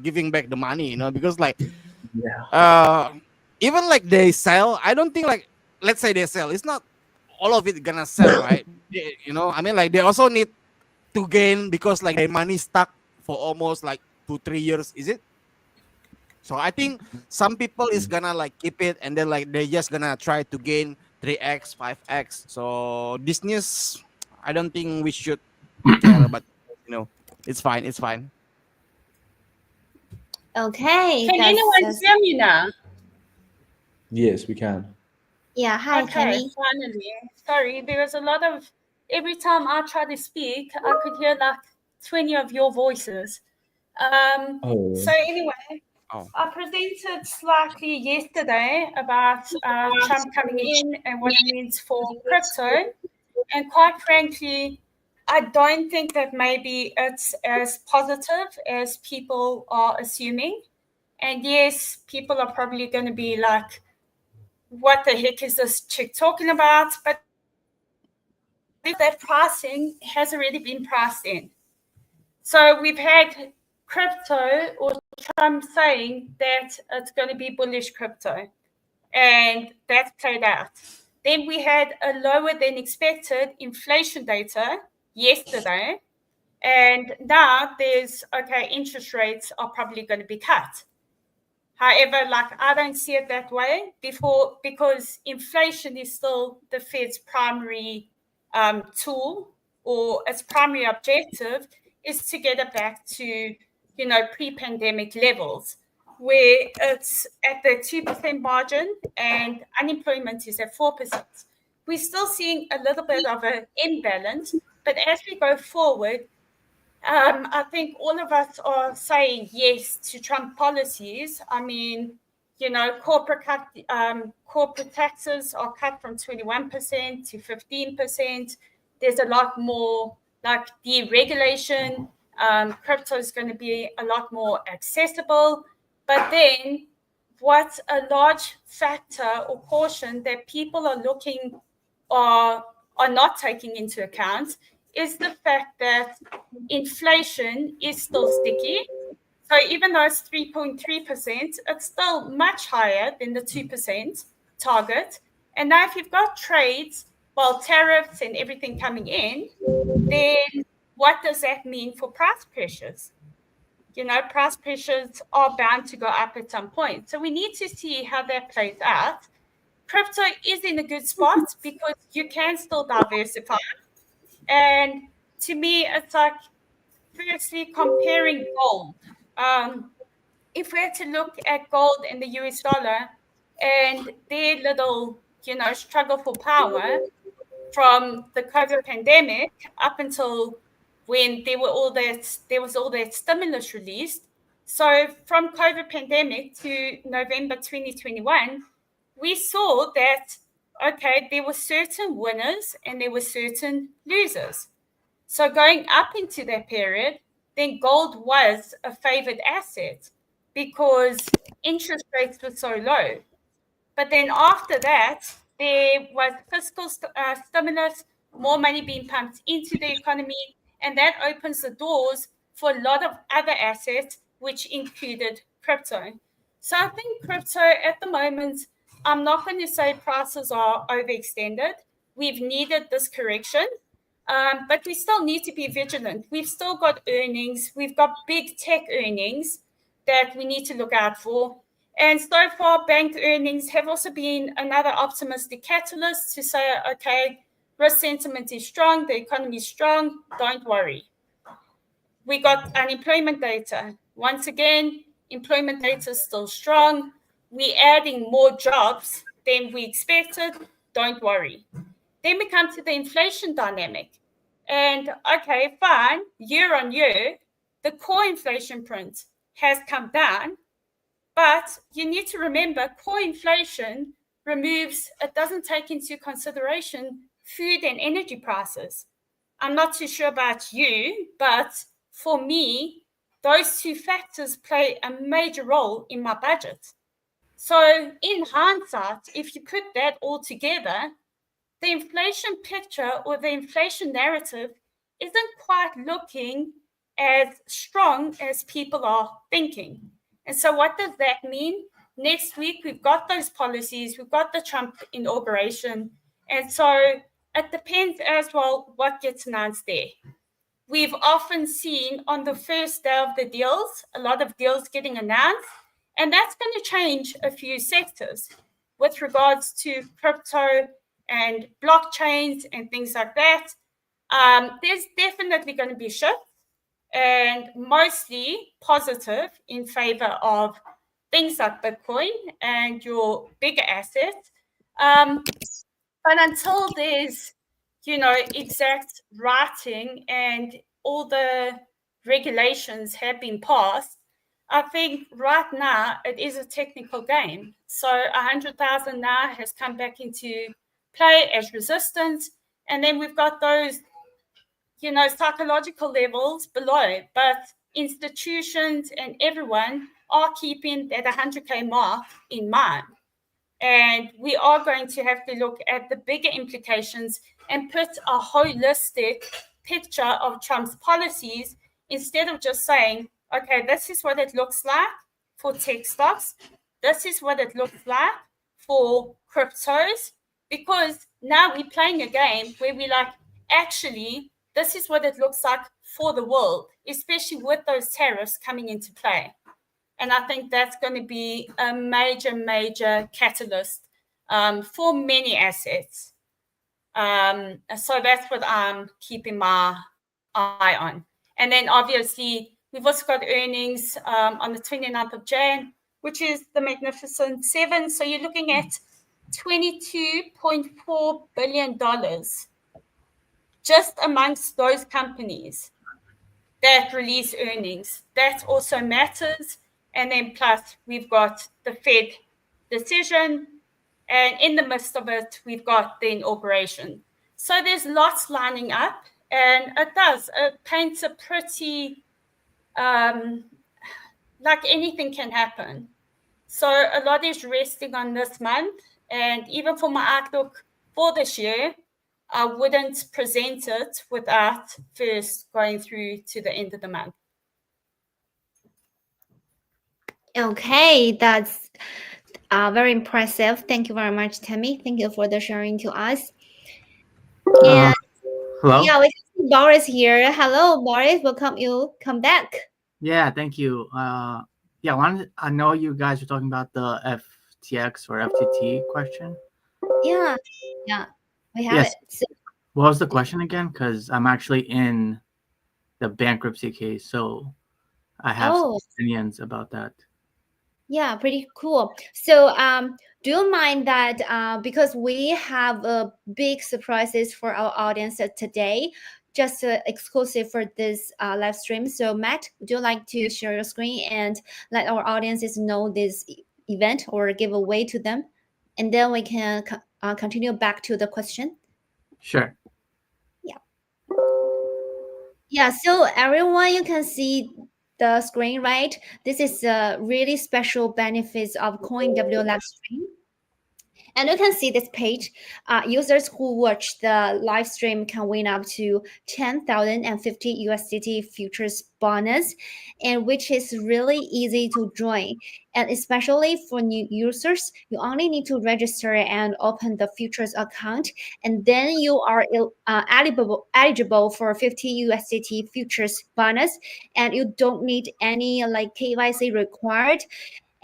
giving back the money, you know, because like Yeah. even like they sell, I don't think like, let's say they sell, it's not all of it gonna sell, right? You know, I mean, like, they also need to gain because like their money stuck for almost like 2-3 years, is it? So I think some people is gonna like keep it, and then like they're just gonna try to gain 3x, 5x. So this news, I don't think we should care about. You know, it's fine. It's fine. Okay, Can anyone hear me now? Yes, we can. Yeah, hi, Okay, Tammy. finally. Sorry, there was a lot of. Every time I try to speak, I could hear like 20 of your voices. Oh. So anyway, Oh. I presented slightly yesterday about Trump coming in and what it means for crypto. And quite frankly, I don't think that maybe it's as positive as people are assuming. And yes, people are probably going to be like, what the heck is this chick talking about? But that pricing has already been priced in. So we've had crypto, or Trump saying that it's going to be bullish crypto, and that's played out. Then we had a lower than expected inflation data yesterday, and now there's, okay, interest rates are probably going to be cut. However, like, I don't see it that way because inflation is still the Fed's primary tool, or its primary objective is to get it back to, pre-pandemic levels, where it's at the 2% margin and unemployment is at 4%. We're still seeing a little bit of an imbalance, but as we go forward, I think all of us are saying yes to Trump policies. I mean, corporate taxes are cut from 21% to 15%. There's a lot more like deregulation. Crypto is going to be a lot more accessible. But then what's a large factor or portion that people are looking are not taking into account is the fact that inflation is still sticky. So even though it's 3.3%, it's still much higher than the 2% target. And now if you've got trades, tariffs and everything coming in, then what does that mean for price pressures? Price pressures are bound to go up at some point. So we need to see how that plays out. Crypto is in a good spot because you can still diversify. And to me, it's like, firstly, comparing gold. If we had to look at gold and the US dollar and their little, struggle for power from the COVID pandemic up until when there was all that stimulus released. So from COVID pandemic to November 2021, we saw that, okay, there were certain winners and there were certain losers. So going up into that period, then gold was a favored asset because interest rates were so low. But then after that, there was fiscal stimulus, more money being pumped into the economy, and that opens the doors for a lot of other assets, which included crypto. So I think crypto at the moment, I'm not going to say prices are overextended. We've needed this correction, but we still need to be vigilant. We've still got earnings. We've got big tech earnings that we need to look out for. And so far, bank earnings have also been another optimistic catalyst to say, okay, risk sentiment is strong, the economy is strong, don't worry. We got unemployment data. Once again, employment data is still strong. We're adding more jobs than we expected, don't worry. Then we come to the inflation dynamic. And okay, fine, year on year, the core inflation print has come down. But you need to remember, core inflation it doesn't take into consideration food and energy prices. I'm not too sure about you, but for me, those two factors play a major role in my budget. So in hindsight, if you put that all together, the inflation picture or the inflation narrative isn't quite looking as strong as people are thinking. And so what does that mean? Next week, we've got those policies, we've got the Trump inauguration. And so it depends as well what gets announced there. We've often seen on the first day of the deals, a lot of deals getting announced, and that's going to change a few sectors with regards to crypto and blockchains and things like that. There's definitely going to be shifts, and mostly positive in favor of things like Bitcoin and your bigger assets. But until there's, exact writing and all the regulations have been passed, I think right now it is a technical game. So 100,000 now has come back into play as resistance. And then we've got those psychological levels below, but institutions and everyone are keeping that 100K mark in mind. And we are going to have to look at the bigger implications and put a holistic picture of Trump's policies instead of just saying, okay, this is what it looks like for tech stocks. This is what it looks like for cryptos. Because now we're playing a game where we're like, actually, this is what it looks like for the world, especially with those tariffs coming into play. And I think that's going to be a major, major catalyst for many assets. So that's what I'm keeping my eye on. And then obviously, we've also got earnings on the 29th of Jan, which is the Magnificent Seven. So you're looking at $22.4 billion just amongst those companies that release earnings. That also matters. And then plus we've got the Fed decision, and in the midst of it, we've got the inauguration. So there's lots lining up, and it paints a pretty, like anything can happen. So a lot is resting on this month, and even for my outlook for this year, I wouldn't present it without first going through to the end of the month. Okay, that's very impressive. Thank you very much, Tammy. Thank you for the sharing to us. And Hello? yeah, we have Boris here. Hello, Boris. Welcome you. Come back. Yeah, thank you. I know you guys were talking about the FTX or FTT question. Yeah, we have Yes. it. So, What was the question again? Because I'm actually in the bankruptcy case, so I have some opinions about that. yeah, pretty cool. So, do you mind that because we have big surprises for our audience today, just exclusive for this live stream. So, Matt, would you like to share your screen and let our audiences know this event or give away to them, and then we can continue back to the question. Sure. Yeah, so everyone, you can see the screen, right? This is a really special benefits of CoinW live stream. And you can see this page. Users who watch the live stream can win up to 10,050 USDT futures bonus, and which is really easy to join. And especially for new users, you only need to register and open the futures account, and then you are eligible for 50 USDT futures bonus, and you don't need any like KYC required.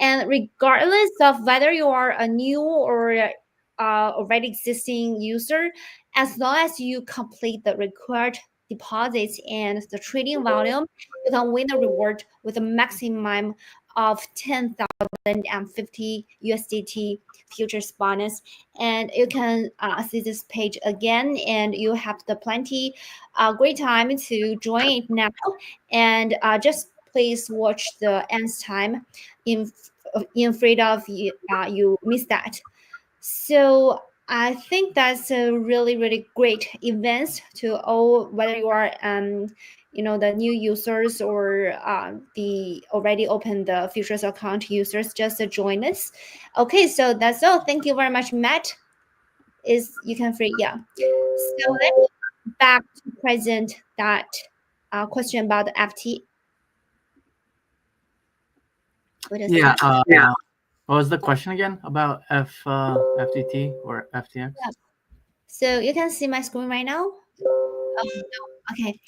And regardless of whether you are a new or already existing user, as long as you complete the required deposits and the trading volume, you can win a reward with a maximum of 10,050 USDT futures bonus. And you can see this page again, and you have the plenty great time to join it now. And just please watch the end time in afraid of you miss that. So I think that's a really really great event to all, whether you are the new users or the already opened the futures account users. Just join us. Okay, so that's all. Thank you very much, Matt. You can free, yeah. So let me back to present that question about the FT. Yeah. What was the question again about FTT or FTX? Yeah. So you can see my screen right now. No. Okay.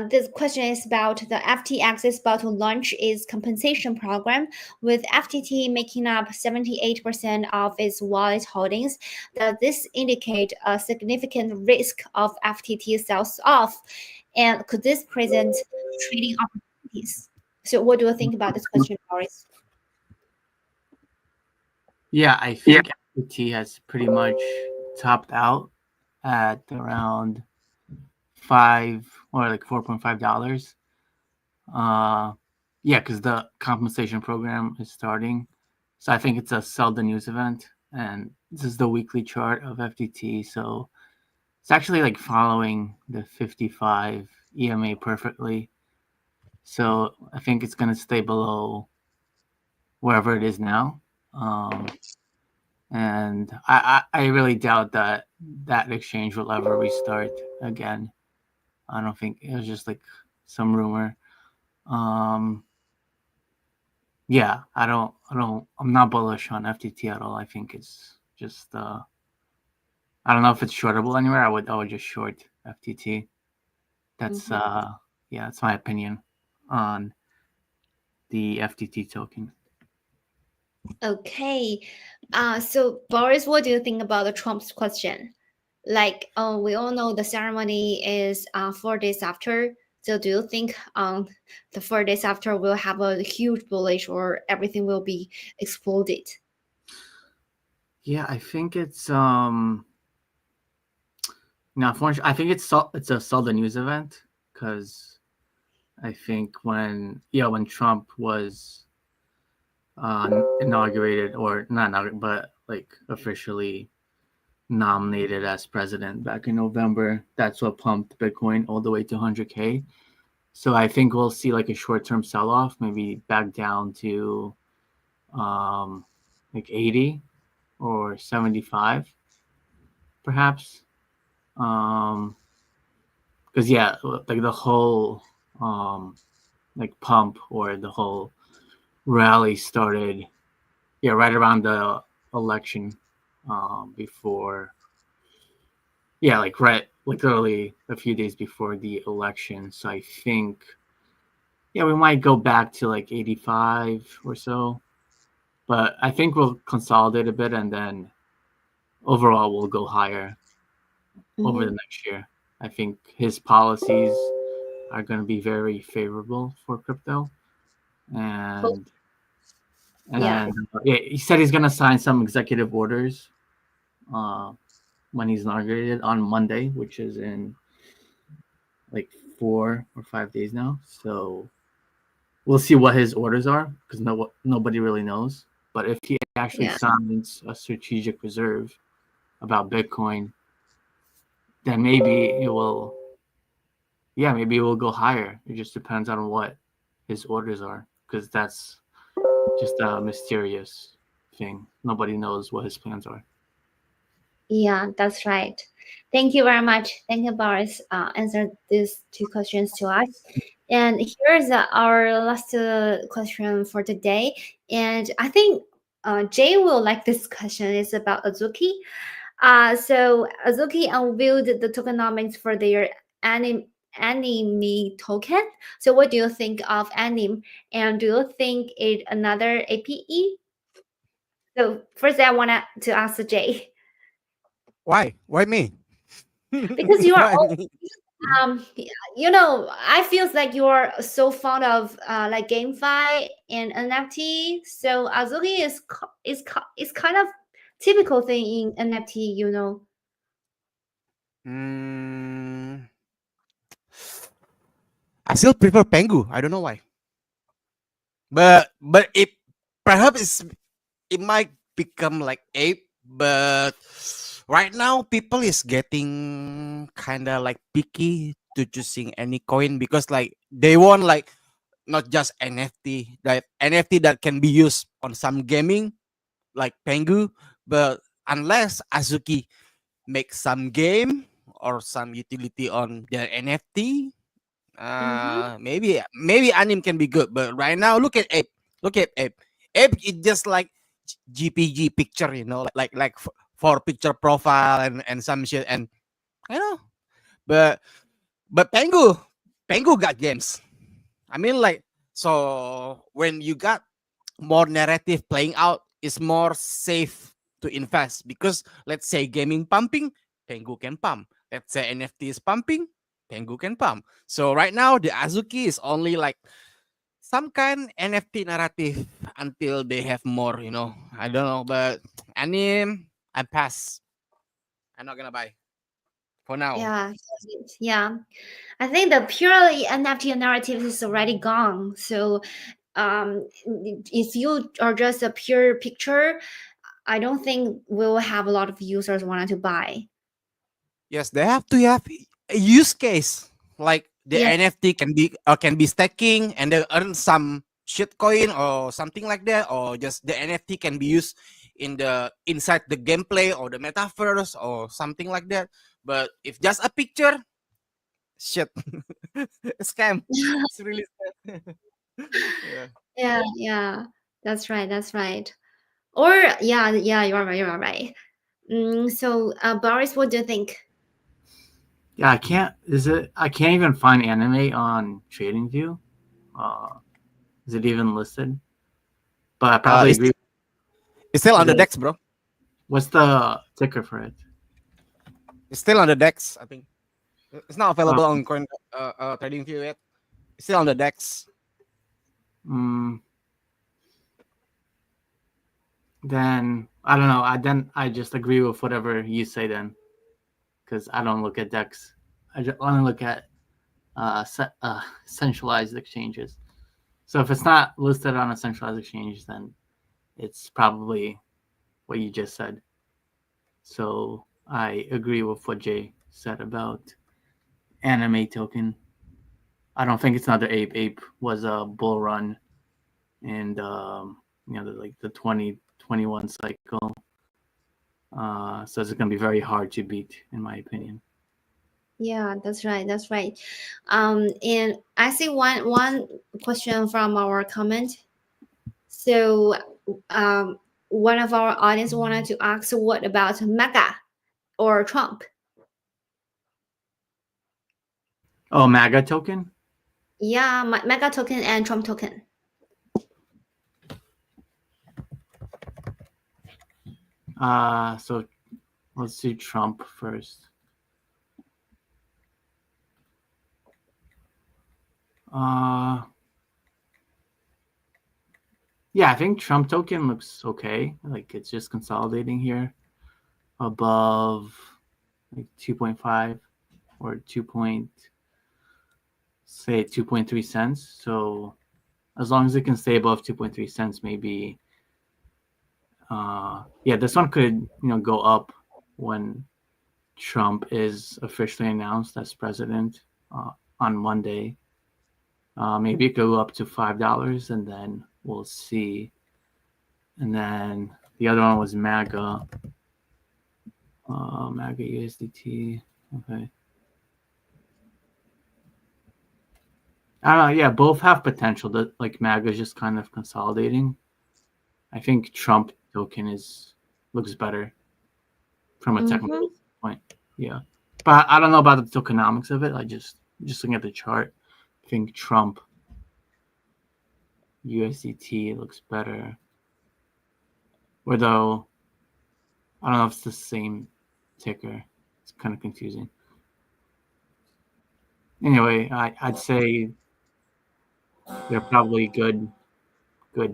This question is about the FTX is about to launch its compensation program, with FTT making up 78% of its wallet holdings. Does this indicate a significant risk of FTT sales off? And could this present trading opportunities? So what do you think about this question, Boris? Yeah, I think FTT has pretty much topped out at around $4.5. Yeah, because the compensation program is starting. So I think it's a sell the news event, and this is the weekly chart of FTT. So it's actually like following the 55 EMA perfectly. So I think it's gonna stay below wherever it is now. And I really doubt that that exchange will ever restart again. I don't think it was just like some rumor. Yeah, I'm not bullish on FTT at all. I think it's just I don't know if it's shortable anywhere. I would just short FTT. That's yeah, that's my opinion on the FTT token. Okay. So Boris, what do you think about the Trump's question? Like, we all know the ceremony is 4 days after. So do you think the 4 days after will have a huge bullish or everything will be exploded? Yeah, I think it's no, unfortunately, I think it's a sell the news event because I think when Trump was inaugurated or not inaugurated, but like officially nominated as president back in November, that's what pumped Bitcoin all the way to 100K. So I think we'll see like a short-term sell-off, maybe back down to like 80 or 75, perhaps. Because yeah, like the whole like pump or the whole rally started right around the election before like right literally a few days before the election. So I think we might go back to like 85 or so, but I think we'll consolidate a bit and then overall we'll go higher over the next year. I think his policies are going to be very favorable for crypto, and Yeah. he said he's going to sign some executive orders when he's inaugurated on Monday, which is in like 4 or 5 days now. So we'll see what his orders are because nobody really knows. But if he actually Yeah. signs a strategic reserve about Bitcoin, then maybe it will. Yeah, maybe it will go higher. It just depends on what his orders are because that's just a mysterious thing. Nobody knows what his plans are. Yeah, that's right. Thank you very much. Thank you, Boris. Answered these two questions to us. And here's our last question for today. And I think Jay will like this question. It's about Azuki. So Azuki unveiled the tokenomics for their anime token. So what do you think of anime? And do you think it another APE? So first, I want to ask Jay. Why? Why me? Because you are Why me? I feels like you are so fond of like GameFi and NFT. So Azuki is kind of typical thing in NFT. Mm, I still prefer Pengu. I don't know why. But it perhaps it might become like ape, but right now people is getting kind of like picky to choosing any coin because like they want like not just NFT, like NFT that can be used on some gaming like Pengu, but unless Azuki makes some game or some utility on their NFT, Mm-hmm. maybe anime can be good. But right now, look at Ape. Look at Ape. Ape is just like GPG picture, like for picture profile and some shit. And I know, but Pengu got games. I mean, like, so when you got more narrative playing out, it's more safe to invest because let's say gaming pumping, Pengu can pump. Let's say NFT is pumping, Pengu can pump. So right now the Azuki is only like some kind NFT narrative until they have more. I don't know, but anime, I pass. I'm not gonna buy for now. Yeah, yeah. I think the purely NFT narrative is already gone. So, if you are just a pure picture, I don't think we'll have a lot of users wanting to buy. Yes, they have to have a use case. Like the Yeah. NFT can be stacking and they earn some shitcoin or something like that, or just the NFT can be used in the inside the gameplay or the metaverse or something like that. But if just a picture, shit, scam. It's really scam. Yeah. Yeah, yeah. That's right. That's right. Or yeah, yeah, you are right. You are right. So, Boris, what do you think? Yeah, I can't. Is it? I can't even find anime on TradingView. Uh, is it even listed? But I probably It's agree. still on Is the it? decks, bro. What's the ticker for it? It's still on the decks. I think it's not Uh, available on Coin Trading View yet. It's still on the decks. mm, then I don't know. I just agree with whatever you say then, because I don't look at DEX. I just want to look at centralized exchanges. So if it's not listed on a centralized exchange, then it's probably what you just said. So I agree with what Jay said about anime token. I don't think it's another ape. Ape was a bull run, and like the 2021 cycle. So it's going to be very hard to beat, in my opinion. Yeah, that's right. That's right. And I see one question from our comment. So, one of our audience wanted to ask, what about Mega or Trump? Oh, MAGA token? Yeah, Mega token and Trump token. So let's do Trump first. Yeah, I think Trump token looks okay. Like it's just consolidating here above like 2.5 or 2.3 cents. So as long as it can stay above 2.3 cents, maybe yeah, this one could go up when Trump is officially announced as president on Monday. Maybe it go up to $5, and then we'll see. And then the other one was MAGA. MAGA USDT. Okay. I don't know. Yeah, both have potential. That like MAGA is just kind of consolidating. I think Trump token looks better from a Mm-hmm. technical point. Yeah, but I don't know about the tokenomics of it. I just looking at the chart, I think Trump USDT looks better. Although I don't know if it's the same ticker. It's kind of confusing. Anyway, I'd say they're probably good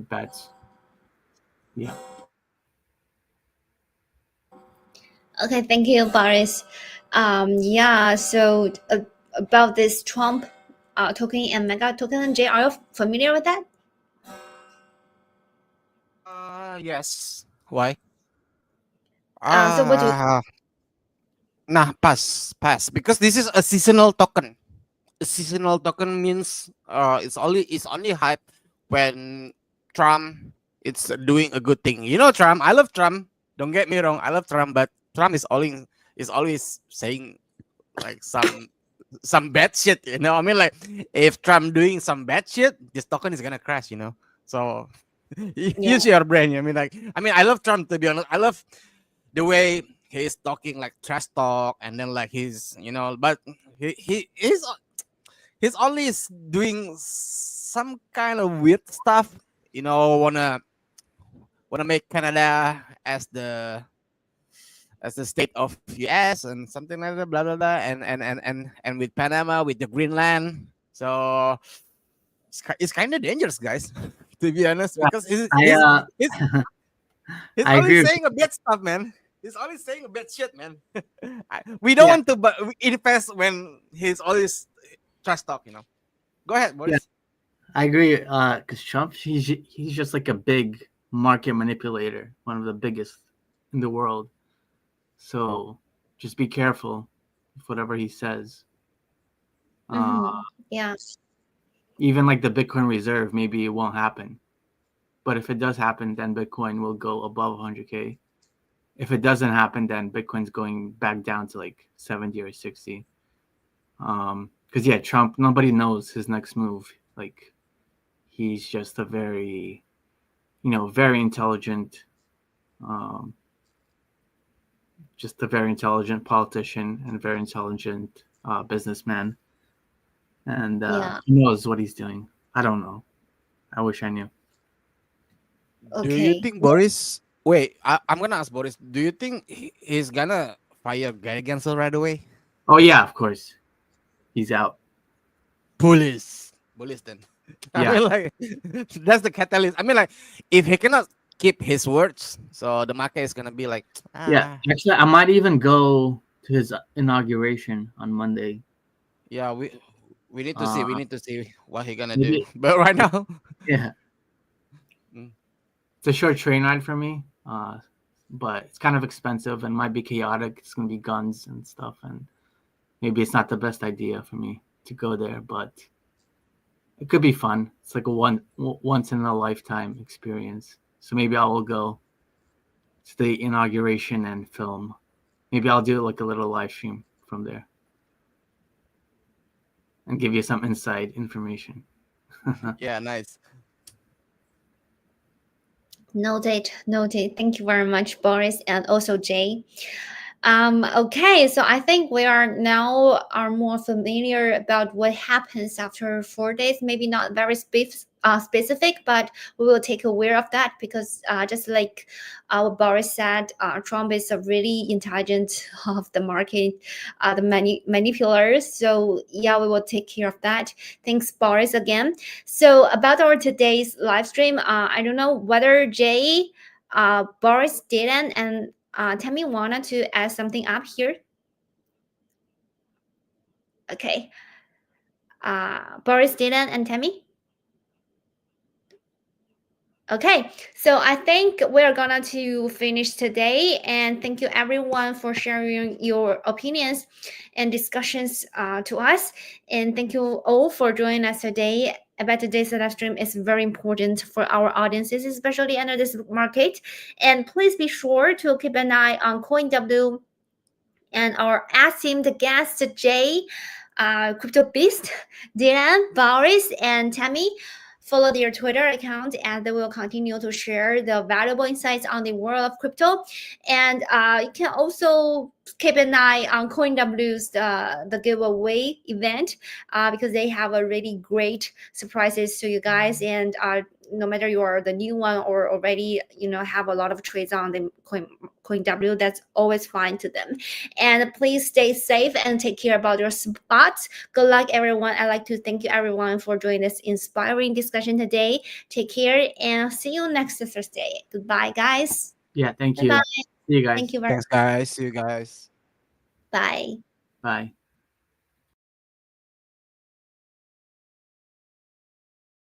bets. Yeah. Okay, thank you, Boris. Yeah, so about this Trump token and Mega token, Jay, are you familiar with that? Yes. Why? So what do you? Ah, nah, pass. Because this is a seasonal token. A seasonal token means it's only hype when Trump it's doing a good thing. You know Trump. I love Trump. Don't get me wrong. I love Trump, but Trump is always saying like some bad shit. You know, I mean, like if Trump doing some bad shit, this token is gonna crash. You know, so Yeah, use your brain. I mean, I love Trump, to be honest. I love the way he's talking like trash talk, and then like but he's always doing some kind of weird stuff. Wanna make Canada as the state of US and something like that, blah blah blah, and with Panama with the Greenland. So it's kind of dangerous, guys, to be honest, Yeah. because I he's, he's I always agree with saying a bad stuff, man. He's always saying a bad shit, man. We you. don't Yeah. want to invest when he's always trash talk. Go ahead, Yeah. Boris. I agree. Because Trump, he's just like a big market manipulator, one of the biggest in the world. So just be careful. with whatever he says. Mhm. Yeah. Even like the Bitcoin reserve, maybe it won't happen. But if it does happen, then Bitcoin will go above 100K. If it doesn't happen, then Bitcoin's going back down to like 70 or 60. Because yeah, Trump, nobody knows his next move. Like, he's just a very, very intelligent, um, just a very intelligent politician and very intelligent businessman. And Yeah. he knows what he's doing. I don't know. I wish I knew. Do you Okay. think Boris? Wait, I'm gonna ask Boris. Do you think he's gonna fire Gary Gensel right away? Oh yeah, of course, he's out. Bullies then. I Yeah, mean, like that's the catalyst. I mean, like if he cannot keep his words, so the market is gonna be like, yeah. Actually, I might even go to his inauguration on Monday. yeah, we need to see. Uh, We need to see what he gonna do. maybe, But right now, yeah, mm, it's a short train ride for me. But it's kind of expensive and might be chaotic. It's gonna be guns and stuff, and maybe it's not the best idea for me to go there, but it could be fun. It's like a once in a lifetime experience. So maybe I will go to the inauguration and film. Maybe I'll do like a little live stream from there and give you some inside information. yeah, nice. Noted. Noted. Thank you very much, Boris, and also Jay. Okay, so I think we are more familiar about what happens after 4 days. Maybe not very specific, but we will take aware of that because just like what Boris said, Trump is a really intelligent of the market, the manipulators. So yeah, we will take care of that. Thanks, Boris, again. So about our today's live stream, I don't know whether Jay, Boris, Dylan, and Tammy wanted to add something up here. Okay. Boris, Dylan, and Tammy. Okay, so I think we're gonna to finish today, and thank you everyone for sharing your opinions and discussions to us, and thank you all for joining us today. About today's live stream is very important for our audiences, especially under this market. And please be sure to keep an eye on CoinW and our esteemed guest Jay, Crypto Beast, Dylan, Boris, and Tammy. Follow their Twitter account, and they will continue to share the valuable insights on the world of crypto. And you can also keep an eye on CoinW's the giveaway event because they have a really great surprises to you guys. And no matter you are the new one or already have a lot of trades on the CoinW, that's always fine to them. And please stay safe and take care about your spots. Good luck, everyone. I'd like to thank you, everyone, for joining this inspiring discussion today. Take care and see you next Thursday. Goodbye, guys. Yeah, thank you. Bye-bye. See you guys. Thank you very Thanks, guys. See you guys. much. Bye. Bye.